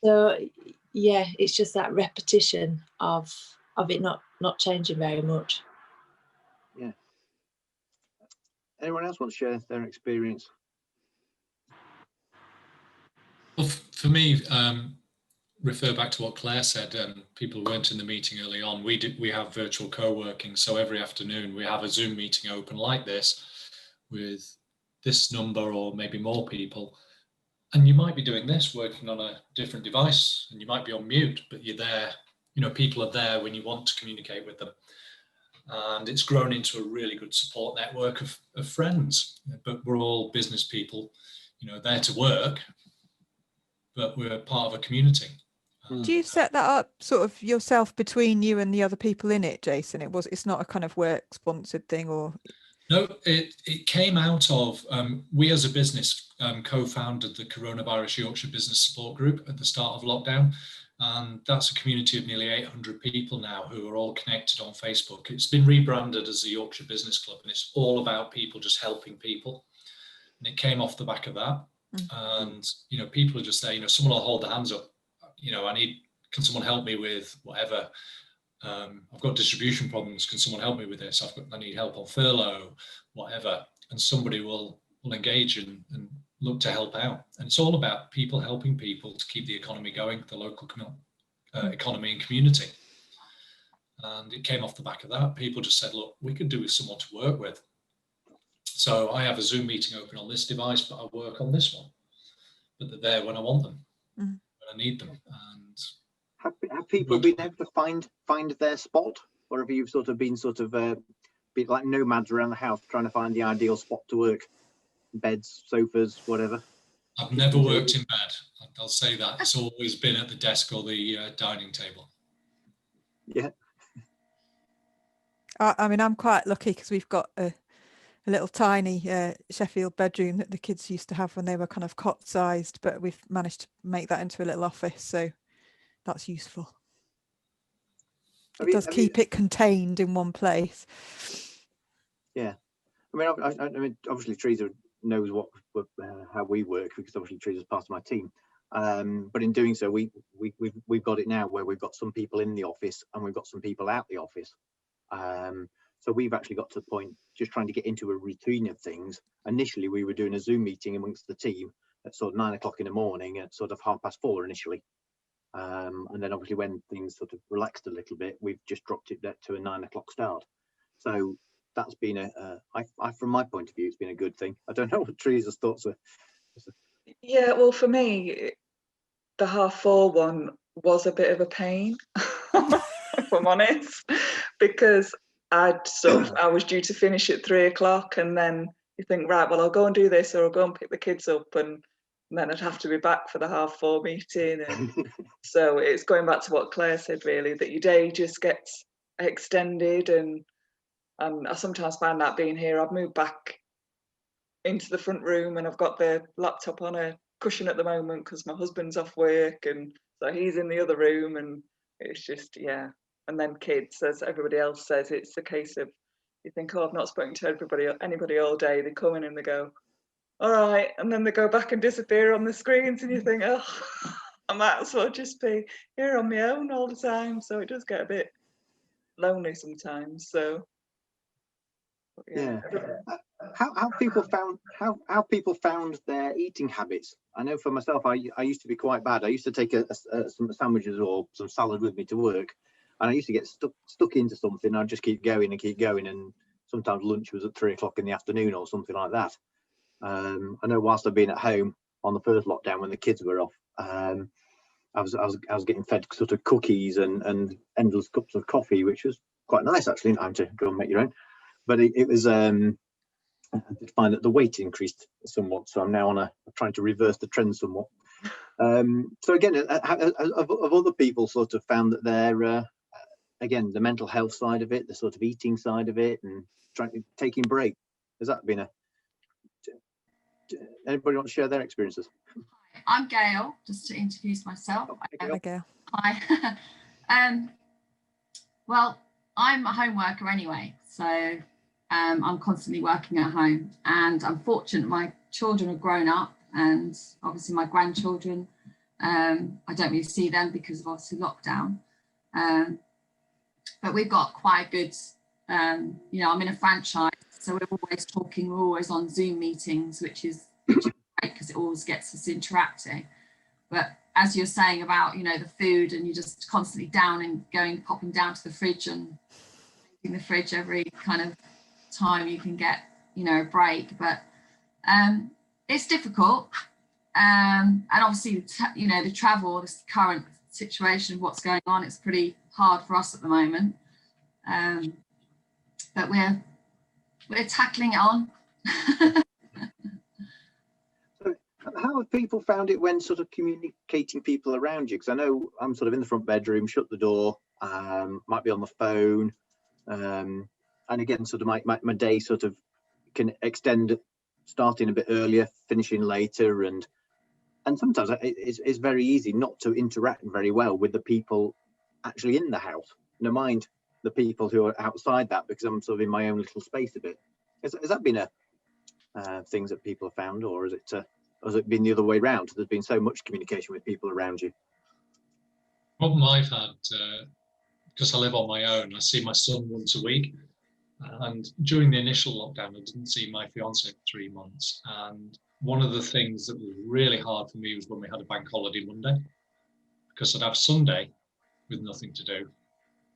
It's just that repetition of it not changing very much. Yeah. Anyone else want to share their experience? Well, for me, refer back to what Claire said. People weren't in the meeting early on. We have virtual co-working, so every afternoon we have a Zoom meeting open like this with this number or maybe more people. And you might be doing this, working on a different device, and you might be on mute, but you're there you know, people are there when you want to communicate with them. And it's grown into a really good support network of friends. But we're all business people, you know, there to work, but we're part of a community. Do you set that up sort of yourself between you and the other people in it, Jason? It's not a kind of work sponsored thing, or? No, it came out of, we as a business co-founded the Coronavirus Yorkshire Business Support Group at the start of lockdown. And that's a community of nearly 800 people now who are all connected on Facebook. It's been rebranded as the Yorkshire Business Club, and it's all about people just helping people. And it came off the back of that. And, you know, people are just there, you know, someone will hold their hands up, you know, can someone help me with whatever? I've got distribution problems. Can someone help me with this? I need help on furlough, whatever. And somebody will engage and look to help out. And it's all about people helping people to keep the economy going, the local economy and community. And it came off the back of that. People just said, look, we could do with someone to work with. So I have a Zoom meeting open on this device, but I work on this one. But they're there when I want them, when I need them. And have people been able to find their spot, or have you sort of been been like nomads around the house trying to find the ideal spot to work? Beds, sofas, whatever. I've never worked in bed. I'll say that. It's always been at the desk or the dining table. Yeah. I mean, I'm quite lucky because we've got a little tiny Sheffield bedroom that the kids used to have when they were kind of cot sized, but we've managed to make that into a little office, so that's useful. It does keep it contained in one place. Yeah, I mean, obviously Teresa knows how we work, because obviously Teresa's part of my team. But in doing so, we've got it now where we've got some people in the office and we've got some people out the office. So we've actually got to the point just trying to get into a routine of things. Initially, we were doing a Zoom meeting amongst the team at sort of 9 o'clock in the morning at sort of 4:30 initially. And then obviously when things sort of relaxed a little bit, we've just dropped it to a 9 o'clock start. So that's been from my point of view, it's been a good thing. I don't know what Teresa's thoughts are. Yeah, well, for me, the 4:30 one was a bit of a pain, if I'm honest, because I was due to finish at 3 o'clock, and then you think, right, well, I'll go and do this, or I'll go and pick the kids up, and then I'd have to be back for the 4:30 meeting. And so it's going back to what Claire said, really, that your day just gets extended. And I sometimes find that being here, I've moved back into the front room and I've got the laptop on a cushion at the moment because my husband's off work, and so he's in the other room, and it's just, yeah. And then kids, as everybody else says, it's a case of, you think, oh, I've not spoken to anybody all day. They come in and they go, all right, and then they go back and disappear on the screens, and you think, oh, I might as well just be here on my own all the time. So it does get a bit lonely sometimes. So yeah. How people found their eating habits. I know for myself, I used to be quite bad. I used to take some sandwiches or some salad with me to work, and I used to get stuck into something. I'd just keep going, and sometimes lunch was at 3 o'clock in the afternoon or something like that. I know whilst I've been at home on the first lockdown when the kids were off, I was getting fed sort of cookies and endless cups of coffee, which was quite nice actually. Not having to go and make your own, but it was. I did find that the weight increased somewhat, so I'm now trying to reverse the trend somewhat. So again, of other people sort of found that they're again, the mental health side of it, the sort of eating side of it, and taking breaks. Has that been anybody want to share their experiences? I'm Gail, just to introduce myself. Hi, Gail. Hi. Well, I'm a home worker anyway, so I'm constantly working at home, and I'm fortunate my children are grown up, and obviously my grandchildren, I don't really see them because of obviously lockdown, but we've got quite good, you know, I'm in a franchise, so we're always talking, we're always on Zoom meetings, which is great because it always gets us interacting. But as you're saying about, you know, the food, and you're just constantly down and popping down to the fridge and using the fridge every kind of time you can get, you know, a break. But it's difficult, and obviously, you know, the travel, this current situation, what's going on, it's pretty hard for us at the moment, but we're tackling it on. So how have people found it when sort of communicating people around you? Because I know I'm sort of in the front bedroom, shut the door, might be on the phone, and again, sort of my day sort of can extend, starting a bit earlier, finishing later, and sometimes it's very easy not to interact very well with the people actually in the house. No mind the people who are outside that, because I'm sort of in my own little space a bit. Has that been things that people have found, or has it been the other way around? There's been so much communication with people around you. Problem I've had, because I live on my own, I see my son once a week. And during the initial lockdown, I didn't see my fiance for 3 months. And one of the things that was really hard for me was when we had a bank holiday Monday, because I'd have Sunday with nothing to do,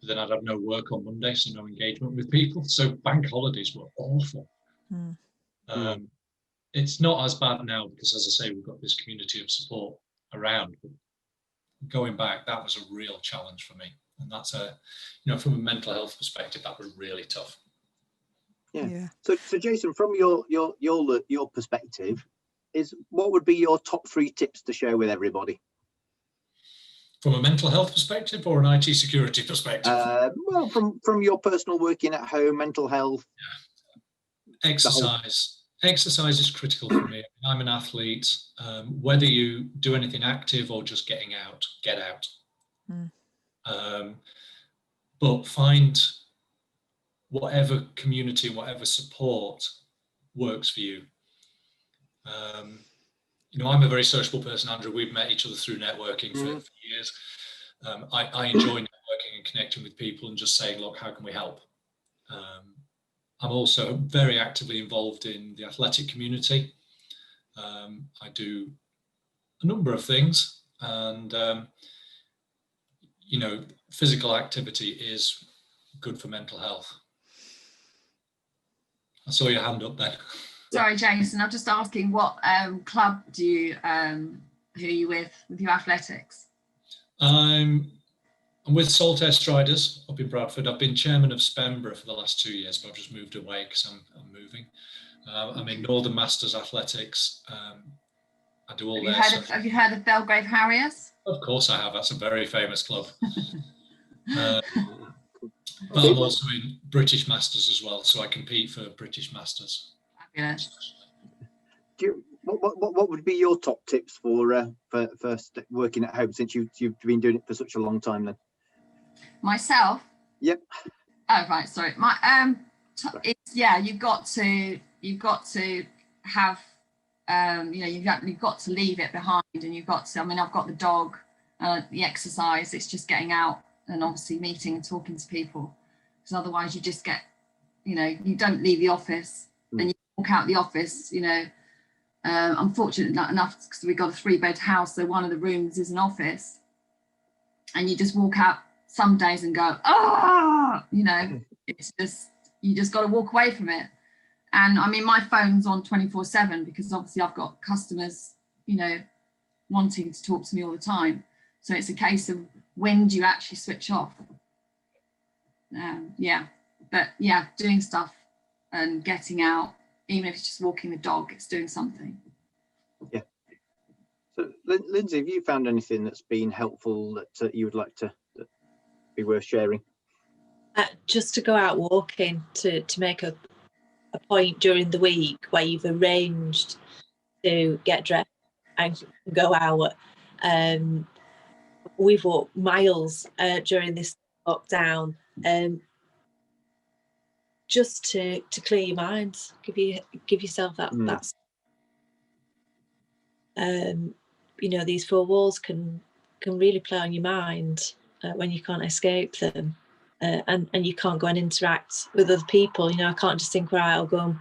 but then I'd have no work on Monday, so no engagement with people. So bank holidays were awful. It's not as bad now because, as I say, we've got this community of support around. But going back, that was a real challenge for me. And that's from a mental health perspective, that was really tough. Yeah. So Jason, from your perspective, what would be your top 3 tips to share with everybody? From a mental health perspective or an IT security perspective? Well, from your personal working at home, mental health. Yeah. Exercise is critical for me. I'm an athlete. Whether you do anything active or just getting out, get out. But find whatever community, whatever support works for you. I'm a very sociable person, Andrew. We've met each other through networking for years. I enjoy networking and connecting with people and just saying, look, how can we help? I'm also very actively involved in the athletic community. I do a number of things, and physical activity is good for mental health. I saw your hand up then. Sorry, Jason, I'm just asking, what club do you, who are you with your athletics? I'm with Saltaire Striders up in Bradford. I've been chairman of Spemborough for the last 2 years, but I've just moved away because I'm moving. I'm in Northern Masters Athletics. I do all their stuff. Have you heard of Belgrave Harriers? Of course I have. That's a very famous club. But I'm also in British Masters as well, so I compete for British Masters. Fabulous. What would be your top tips for working at home, since you've been doing it for such a long time then? Myself? Yep. Oh right, sorry. You've got to have you've got to leave it behind, and you've got to. I've got the dog, the exercise. It's just getting out and obviously meeting and talking to people, because otherwise you just get, you don't leave the office and you walk out the office. I'm fortunate enough because we got a 3-bed house, so one of the rooms is an office, and you just walk out some days and go, it's just, you just got to walk away from it. And my phone's on 24/7 because obviously I've got customers, wanting to talk to me all the time. So it's a case of, when do you actually switch off? Doing stuff and getting out, even if it's just walking the dog, it's doing something. Yeah. So Lindsay, have you found anything that's been helpful that you would like to be worth sharing? Just to go out walking, to make a point during the week where you've arranged to get dressed and go out. We've walked miles during this lockdown, just to clear your mind, give yourself that. These 4 walls can really play on your mind when you can't escape them, and you can't go and interact with other people. I can't just think, right, I'll go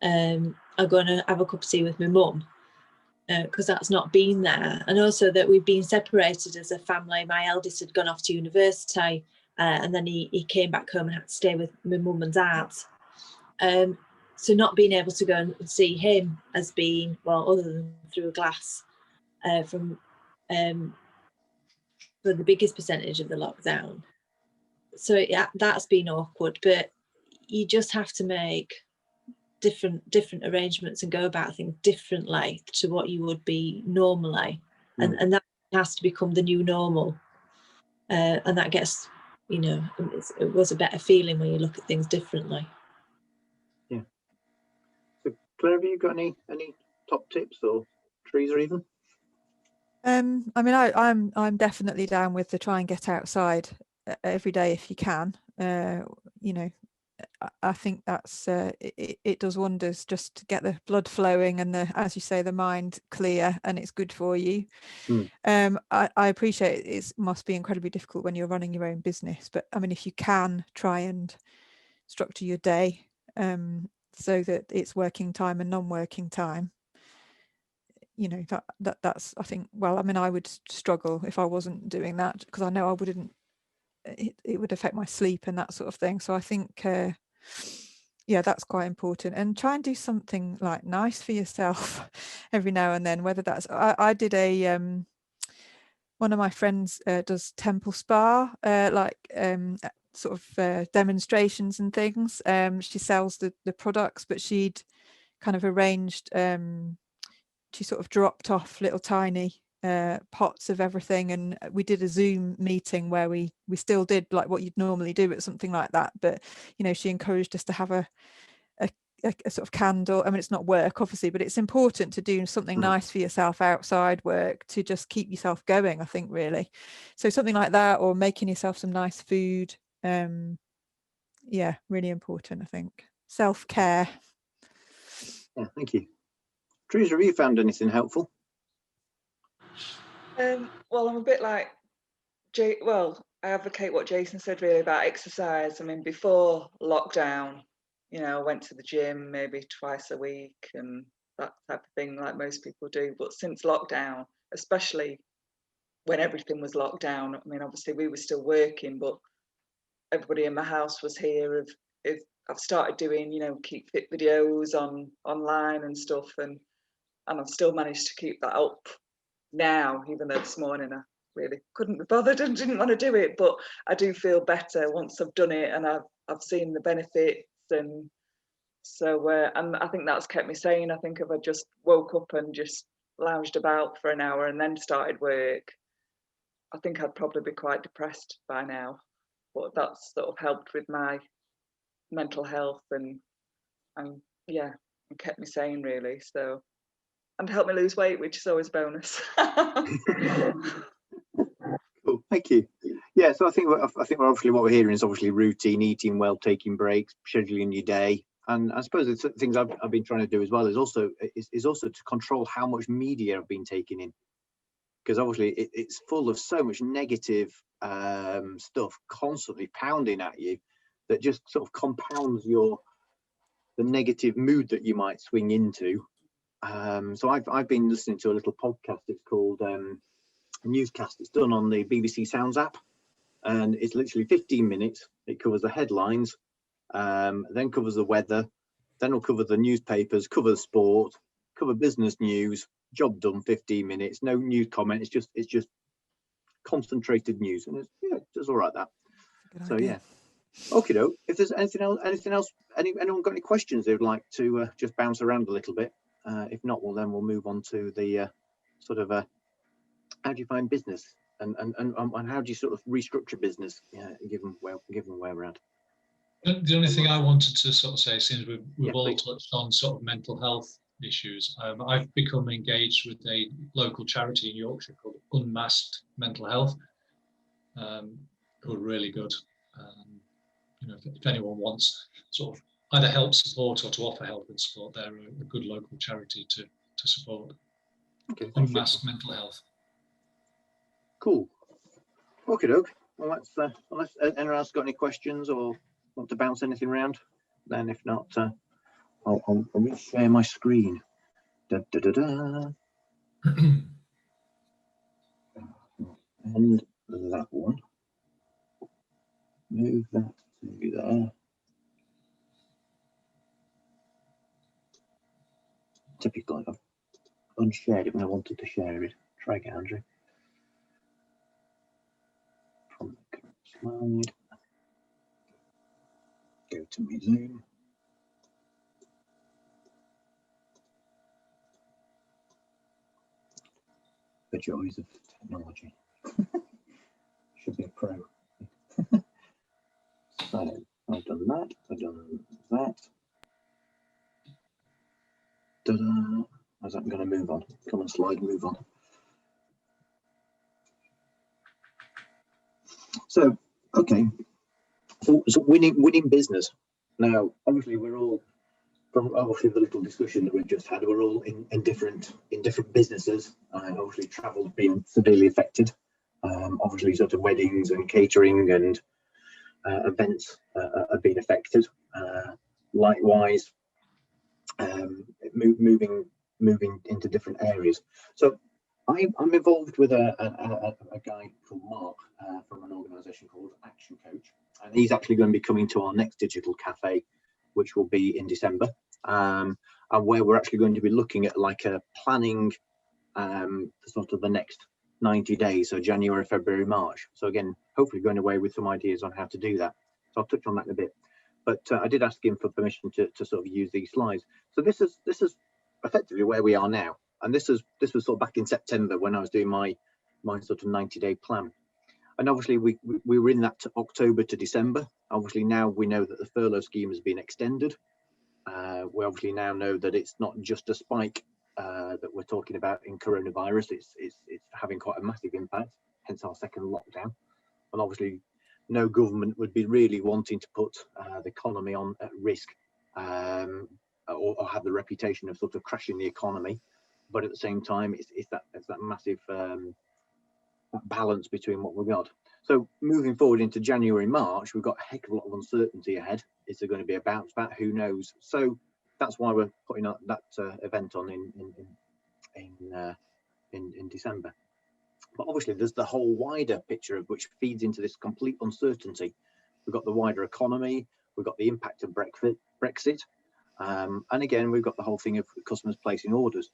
and have a cup of tea with my mum, because that's not been there. And also that we've been separated as a family. My eldest had gone off to university, and then he came back home and had to stay with my mum and dad. So not being able to go and see him has been, well, other than through a glass, from for the biggest percentage of the lockdown. So yeah, that's been awkward, but you just have to make different arrangements and go about things differently to what you would be normally, and that has to become the new normal, and that gets, you know, it was a better feeling when you look at things differently. Yeah. So Claire, have you got any top tips or trees or even? I mean, I'm definitely down with the try and get outside every day if you can. You know, I think that's it does wonders just to get the blood flowing and the, as you say, the mind clear, and it's good for you. I appreciate it must be incredibly difficult when you're running your own business, but I mean, if you can try and structure your day so that it's working time and non-working time, you know, that's, I think, well, I mean, I would struggle if I wasn't doing that, because I know I wouldn't, it would affect my sleep and that sort of thing. So I think yeah, that's quite important. And try and do something like nice for yourself every now and then, whether that's, I did a one of my friends does temple spa, sort of demonstrations and things. She sells the products, but she'd kind of arranged, she sort of dropped off little tiny pots of everything, and we did a Zoom meeting where we still did like what you'd normally do at something like that, but you know, she encouraged us to have a sort of candle. I mean, it's not work obviously, but it's important to do something nice for yourself outside work to just keep yourself going, I think, really. So something like that, or making yourself some nice food. Yeah, really important, I think. Self-care. Yeah, thank you. Teresa, have you found anything helpful? Well, I'm a bit like well, I advocate what Jason said really about exercise. I mean, before lockdown, you know, I went to the gym maybe twice a week and that type of thing, like most people do. But since lockdown, especially when everything was locked down, I mean, obviously we were still working, but everybody in my house was here. I've started doing, you know, keep fit videos online and stuff, and I've still managed to keep that up now, even though this morning I really couldn't be bothered and didn't want to do it, but I do feel better once I've done it and I've seen the benefits. And so and I think that's kept me sane. I think if I just woke up and just lounged about for an hour and then started work, I think I'd probably be quite depressed by now, but that's sort of helped with my mental health and yeah, and kept me sane really. So, and helped me lose weight, which is always a bonus. Cool, thank you. Yeah, so I think obviously what we're hearing is obviously routine, eating well, taking breaks, scheduling your day, and I suppose it's things I've been trying to do as well is also to control how much media I've been taking in, because obviously it's full of so much negative stuff constantly pounding at you that just sort of compounds the negative mood that you might swing into. So I've been listening to a little podcast. It's called Newscast. It's done on the BBC Sounds app, and it's literally 15 minutes. It covers the headlines, then covers the weather, then it'll cover the newspapers, cover the sport, cover business news. Job done, 15 minutes. No news comment. It's just concentrated news, and it does all right, that. Good So idea. yeah. Okay, doke. If there's anything else, anyone got any questions they'd like to just bounce around a little bit? If not, well, then we'll move on to the sort of how do you find business, and how do you sort of restructure business, given where we're at. The only thing I wanted to sort of say, since we've all please. touched on sort of mental health issues, I've become engaged with a local charity in Yorkshire called Unmasked Mental Health, who are really good. You know, if anyone wants sort of either help, support, or to offer help and support, they're a good local charity to support. Okay, Unmasked Mental Health. Cool. Okay, doke. Well, that's unless anyone else got any questions or want to bounce anything around, then if not, I'll share my screen. Da, da, da, da. And that one. Move that to there. Typical. I've unshared it when I wanted to share it. Try again, Andrew. slide. Go to my Zoom. The joys of technology. Should be a pro. So I've done that. I've done that. Ta-da! How's that going to move on? Come on, slide, move on. So, okay. So winning business. Now, obviously, we're all from obviously the little discussion that we've just had. We're all in different businesses. Obviously, travel's been severely affected. Obviously, sort of weddings and catering and events have been affected. Likewise, moving into different areas. So I'm involved with a guy called Mark from an organisation called Action Coach, and he's actually going to be coming to our next digital cafe, which will be in December, and where we're actually going to be looking at like a planning sort of the next 90 days, so January, February, March. So again, hopefully going away with some ideas on how to do that. So I'll touch on that in a bit. But I did ask him for permission to sort of use these slides. So this is effectively where we are now, and this was sort of back in September when I was doing my sort of 90-day plan. And obviously we were in that October to December. Obviously now we know that the furlough scheme has been extended. We obviously now know that it's not just a spike that we're talking about in coronavirus. It's having quite a massive impact, hence our second lockdown. And obviously no government would be really wanting to put the economy at risk, or have the reputation of sort of crashing the economy. But at the same time, it's that massive that balance between what we've got. So moving forward into January, March, we've got a heck of a lot of uncertainty ahead. Is there going to be a bounce back? Who knows? So that's why we're putting that event on in December. But obviously there's the whole wider picture of which feeds into this complete uncertainty. We've got the wider economy, we've got the impact of Brexit, and again we've got the whole thing of customers placing orders.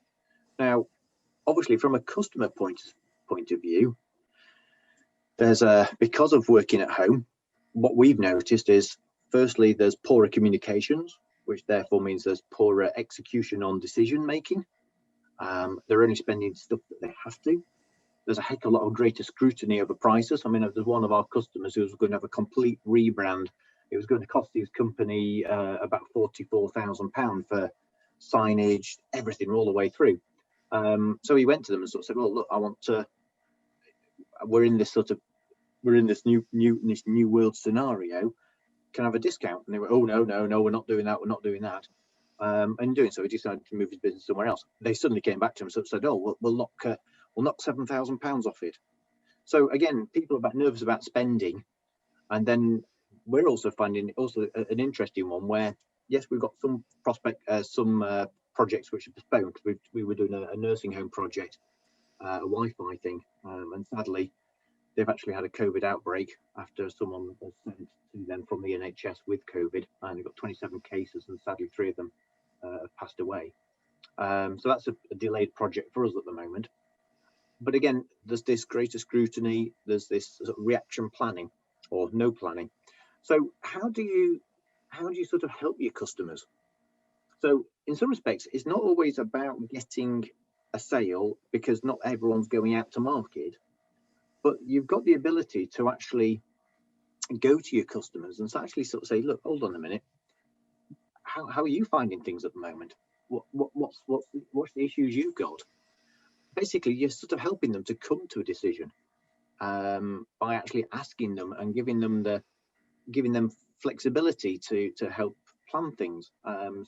Now obviously from a customer point of view, there's because of working at home, what we've noticed is firstly there's poorer communications, which therefore means there's poorer execution on decision making. They're only spending stuff that they have to. There's a heck of a lot of greater scrutiny over prices. I mean, there's one of our customers who was going to have a complete rebrand. It was going to cost his company about £44,000 for signage, everything all the way through. So he went to them and sort of said, well, look, I want to, we're in this new world scenario. Can I have a discount? And they were, oh, no, we're not doing that. We're not doing that. And doing so, he decided to move his business somewhere else. They suddenly came back to him and said, oh, we'll knock £7,000 off it. So again, people are nervous about spending, and then we're also finding an interesting one where yes, we've got some projects which are postponed. We were doing a nursing home project, a Wi-Fi thing, and sadly they've actually had a COVID outbreak after someone was sent to them from the NHS with COVID, and they've got 27 cases, and sadly 3 of them have passed away. So that's a delayed project for us at the moment. But again, there's this greater scrutiny, there's this sort of reaction planning or no planning. So how do you sort of help your customers? So in some respects, it's not always about getting a sale because not everyone's going out to market, but you've got the ability to actually go to your customers and actually sort of say, look, hold on a minute, how are you finding things at the moment? What's the issues you've got? Basically, you're sort of helping them to come to a decision by actually asking them and giving them flexibility to help plan things.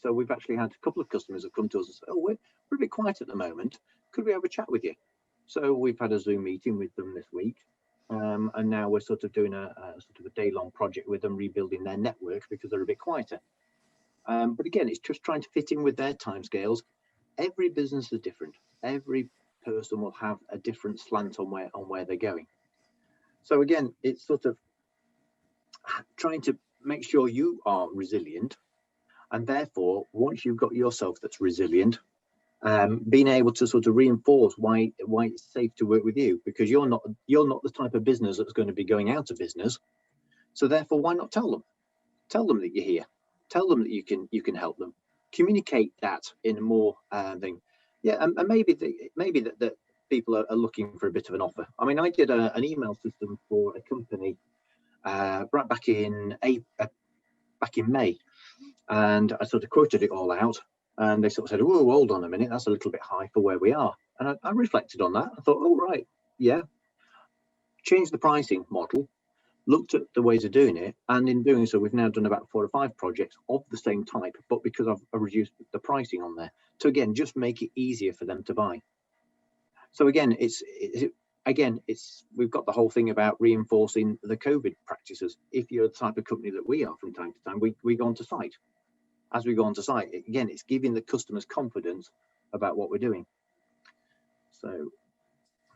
So we've actually had a couple of customers have come to us and said, oh, we're a bit quiet at the moment. Could we have a chat with you? So we've had a Zoom meeting with them this week. And now we're sort of doing a sort of a day-long project with them, rebuilding their network because they're a bit quieter. But again, it's just trying to fit in with their timescales. Every business is different. Every person will have a different slant on where they're going. So again, it's sort of trying to make sure you are resilient, and therefore once you've got yourself that's resilient, being able to sort of reinforce why it's safe to work with you, because you're not the type of business that's going to be going out of business. So therefore, why not tell them? Tell them that you're here. Tell them that you can help them. Communicate that in a more thing. Yeah, and maybe that people are looking for a bit of an offer. I mean, I did an email system for a company right back in May, and I sort of quoted it all out, and they sort of said, "Oh, hold on a minute, that's a little bit high for where we are." And I reflected on that. I thought, "Oh, right, yeah, change the pricing model." Looked at the ways of doing it, and in doing so, we've now done about 4 or 5 projects of the same type, but because I've reduced the pricing on there to again just make it easier for them to buy. So again, we've got the whole thing about reinforcing the COVID practices. If you're the type of company that we are, from time to time, we go onto site. As we go onto site, again, it's giving the customers confidence about what we're doing. So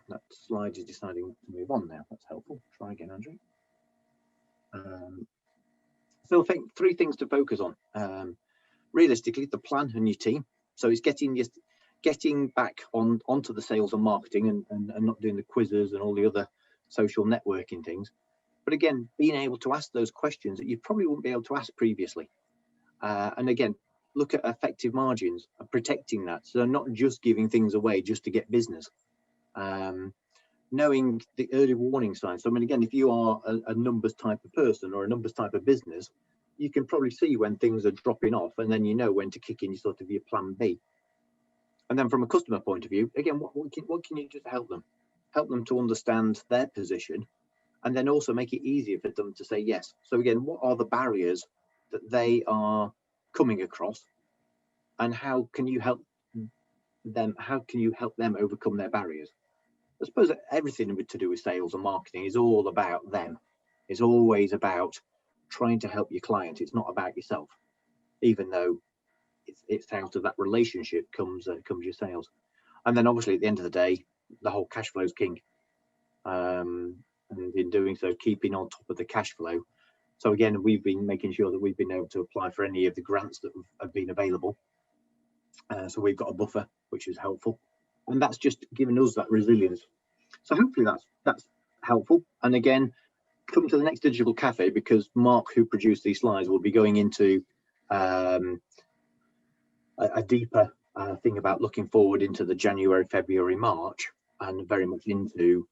that slide is deciding to move on now. That's helpful. Try again, Andrew. So I think 3 things to focus on. Realistically, the plan and your team. So it's getting back onto the sales and marketing and not doing the quizzes and all the other social networking things. But again, being able to ask those questions that you probably wouldn't be able to ask previously. And again, look at effective margins and protecting that. So not just giving things away just to get business. Knowing the early warning signs. So I mean, again, if you are a numbers type of person or a numbers type of business, you can probably see when things are dropping off, and then you know when to kick in your sort of your plan B. And then from a customer point of view, again, what can you do to help them? Help them to understand their position, and then also make it easier for them to say yes. So again, what are the barriers that they are coming across, and how can you help them? How can you help them overcome their barriers? I suppose everything to do with sales and marketing is all about them. It's always about trying to help your client. It's not about yourself, even though it's out of that relationship comes your sales. And then obviously at the end of the day, the whole cash flow is king. And in doing so, keeping on top of the cash flow. So again, we've been making sure that we've been able to apply for any of the grants that have been available. So we've got a buffer, which is helpful. And that's just giving us that resilience. So hopefully that's helpful. And again, come to the next digital cafe, because Mark, who produced these slides, will be going into a deeper thing about looking forward into the January, February, March, and very much into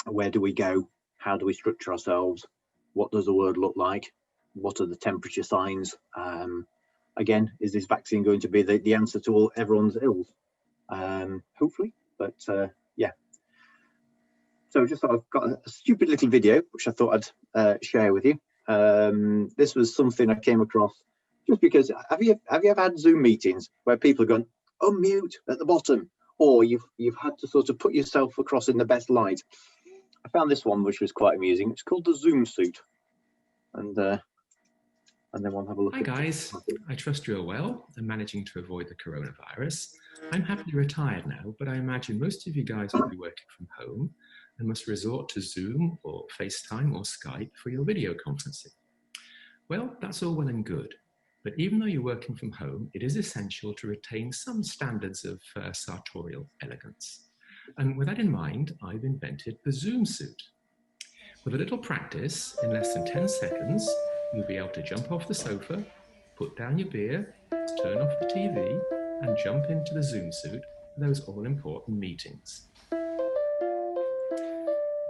where do we go? How do we structure ourselves? What does the world look like? What are the temperature signs? Again, is this vaccine going to be the answer to all everyone's ills? Hopefully, but yeah. So just thought I've got a stupid little video which I thought I'd share with you. This was something I came across just because. Have you ever had Zoom meetings where people have gone unmute at the bottom, or you've had to sort of put yourself across in the best light? I found this one which was quite amusing. It's called the Zoom suit, and then we'll have a look. Hi guys, I trust you're well and managing to avoid the coronavirus. I'm happily retired now, but I imagine most of you guys will be working from home and must resort to Zoom or FaceTime or Skype for your video conferencing. Well, that's all well and good, but even though you're working from home, it is essential to retain some standards of sartorial elegance. And with that in mind, I've invented the Zoom suit. With a little practice, in less than 10 seconds, you'll be able to jump off the sofa, put down your beer, turn off the TV, and jump into the Zoom suit for those all-important meetings.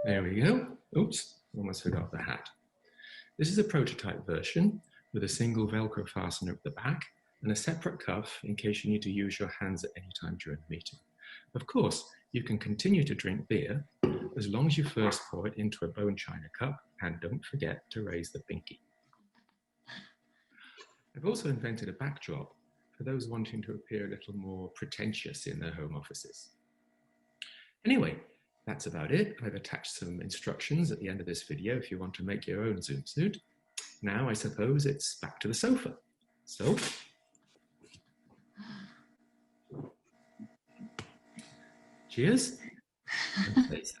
There we go. Oops, almost forgot the hat. This is a prototype version with a single Velcro fastener at the back and a separate cuff in case you need to use your hands at any time during the meeting. Of course, you can continue to drink beer as long as you first pour it into a bone china cup, and don't forget to raise the pinky. I've also invented a backdrop for those wanting to appear a little more pretentious in their home offices. Anyway, that's about it. I've attached some instructions at the end of this video if you want to make your own Zoom suit. Now I suppose it's back to the sofa. So, cheers. And stay safe.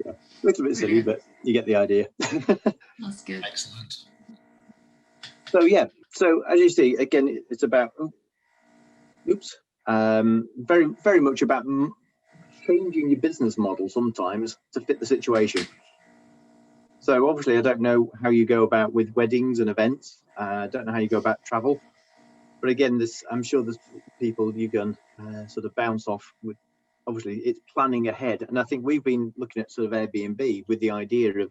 Yeah, a little bit silly, but you get the idea. That's good. Excellent. So yeah, so as you see, again, it's about, oops, very much about changing your business model sometimes to fit the situation. So obviously, I don't know how you go about with weddings and events. I don't know how you go about travel. But again, I'm sure there's people you can sort of bounce off with. Obviously, it's planning ahead. And I think we've been looking at sort of Airbnb with the idea of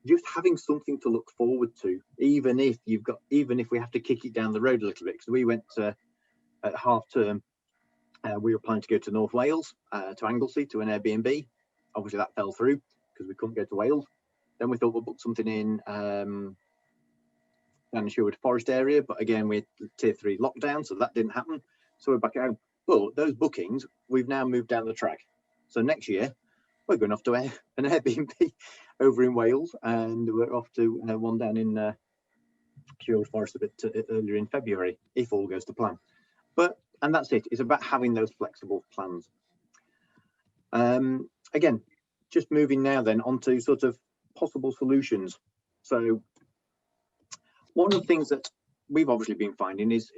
just having something to look forward to, even if we have to kick it down the road a little bit. Because we went at half term, we were planning to go to North Wales, to Anglesey, to an Airbnb. Obviously, that fell through because we couldn't go to Wales. Then we thought we'll book something in down the Sherwood Forest area, but again, we had tier 3 lockdown, so that didn't happen. So we're back at home. Well, those bookings, we've now moved down the track. So next year, we're going off to an Airbnb over in Wales, and we're off to one down in Sherwood Forest a bit earlier in February, if all goes to plan. And that's it. It's about having those flexible plans. Again, just moving now then onto sort of possible solutions. So one of the things that we've obviously been finding is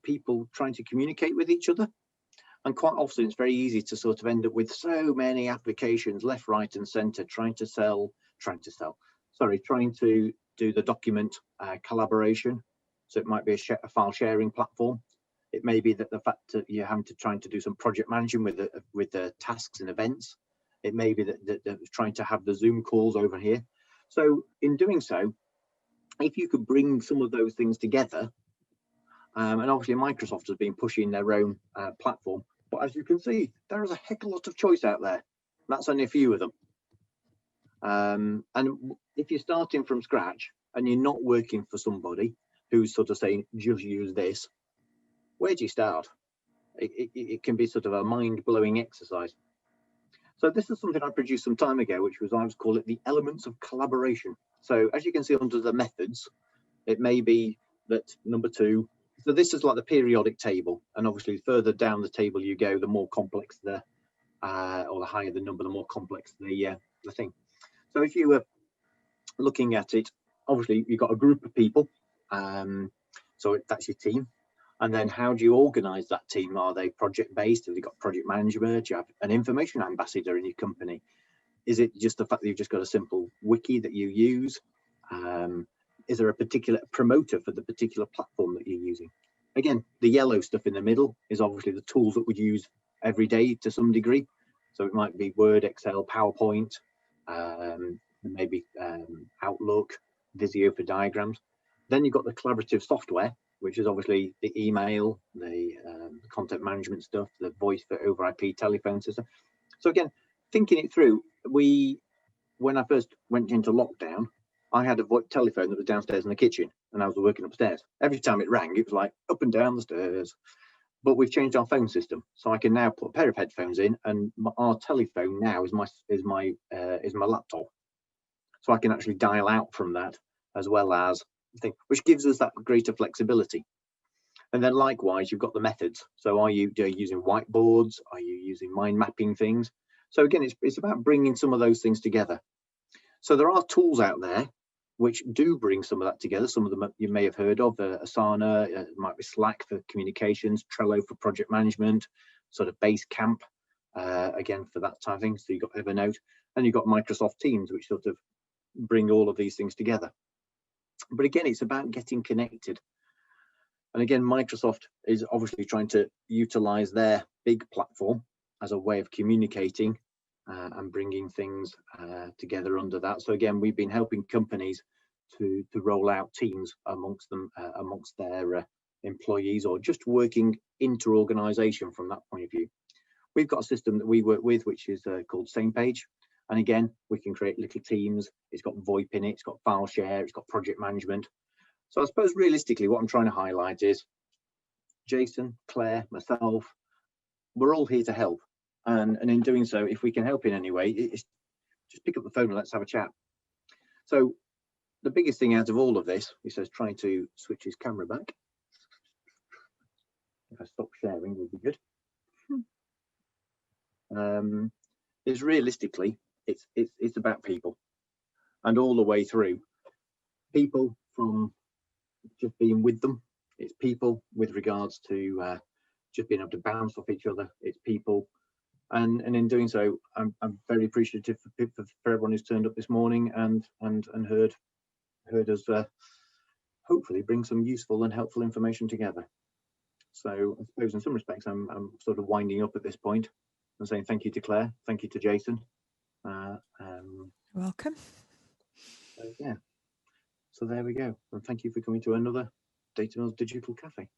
people trying to communicate with each other. And quite often it's very easy to sort of end up with so many applications left, right and centre trying to do the document collaboration. So it might be a file sharing platform. It may be that the fact that you're having to trying to do some project management with the tasks and events. It may be that trying to have the Zoom calls over here. So in doing so, if you could bring some of those things together, and obviously Microsoft has been pushing their own platform, but as you can see, there is a heck of a lot of choice out there. That's only a few of them. And if you're starting from scratch and you're not working for somebody who's sort of saying, just use this, where do you start? It can be sort of a mind-blowing exercise. So this is something I produced some time ago, which was, I was call it the elements of collaboration. So as you can see under the methods, it may be that number 2. So this is like the periodic table, and obviously further down the table you go, the more complex or the higher the number, the more complex the thing. So if you were looking at it, obviously you've got a group of people, so that's your team. And then how do you organize that team? Are they project based? Have you got project management? Do you have an information ambassador in your company? Is it just the fact that you've just got a simple wiki that you use? Is there a particular promoter for the particular platform that you're using? Again, the yellow stuff in the middle is obviously the tools that we use every day to some degree. So it might be Word, Excel, PowerPoint, maybe Outlook, Visio for diagrams. Then you've got the collaborative software, which is obviously the email, the content management stuff, the voice over IP telephone system. So again, thinking it through, when I first went into lockdown, I had a telephone that was downstairs in the kitchen and I was working upstairs. Every time it rang, it was like up and down the stairs. But we've changed our phone system, so I can now put a pair of headphones in, and our telephone now is my laptop. So I can actually dial out from that as well as thing, which gives us that greater flexibility. And then likewise, you've got the methods. So are you using whiteboards? Are you using mind mapping things? So again, it's about bringing some of those things together. So there are tools out there which do bring some of that together. Some of them you may have heard of, Asana, it might be Slack for communications, Trello for project management, sort of Basecamp, again, for that type of thing. So you've got Evernote, and you've got Microsoft Teams, which sort of bring all of these things together. But again, it's about getting connected. And again, Microsoft is obviously trying to utilize their big platform as a way of communicating and bringing things together under that. So again, we've been helping companies to roll out Teams amongst their employees, or just working inter-organization from that point of view. We've got a system that we work with, which is called SamePage. And again, we can create little teams. It's got VoIP in it, it's got file share, it's got project management. So I suppose realistically, what I'm trying to highlight is Jason, Claire, myself, we're all here to help. And in doing so, if we can help in any way, it's just pick up the phone and let's have a chat. So the biggest thing out of all of this, he says, trying to switch his camera back. If I stop sharing, would be good. Is realistically, it's about people, and all the way through. People from just being with them. It's people with regards to just being able to bounce off each other. It's people And in doing so, I'm very appreciative for everyone who's turned up this morning and heard us hopefully bring some useful and helpful information together. So I suppose in some respects I'm sort of winding up at this point and saying thank you to Claire, thank you to Jason. Welcome. Yeah, so there we go, and thank you for coming to another Data Mills Digital Cafe.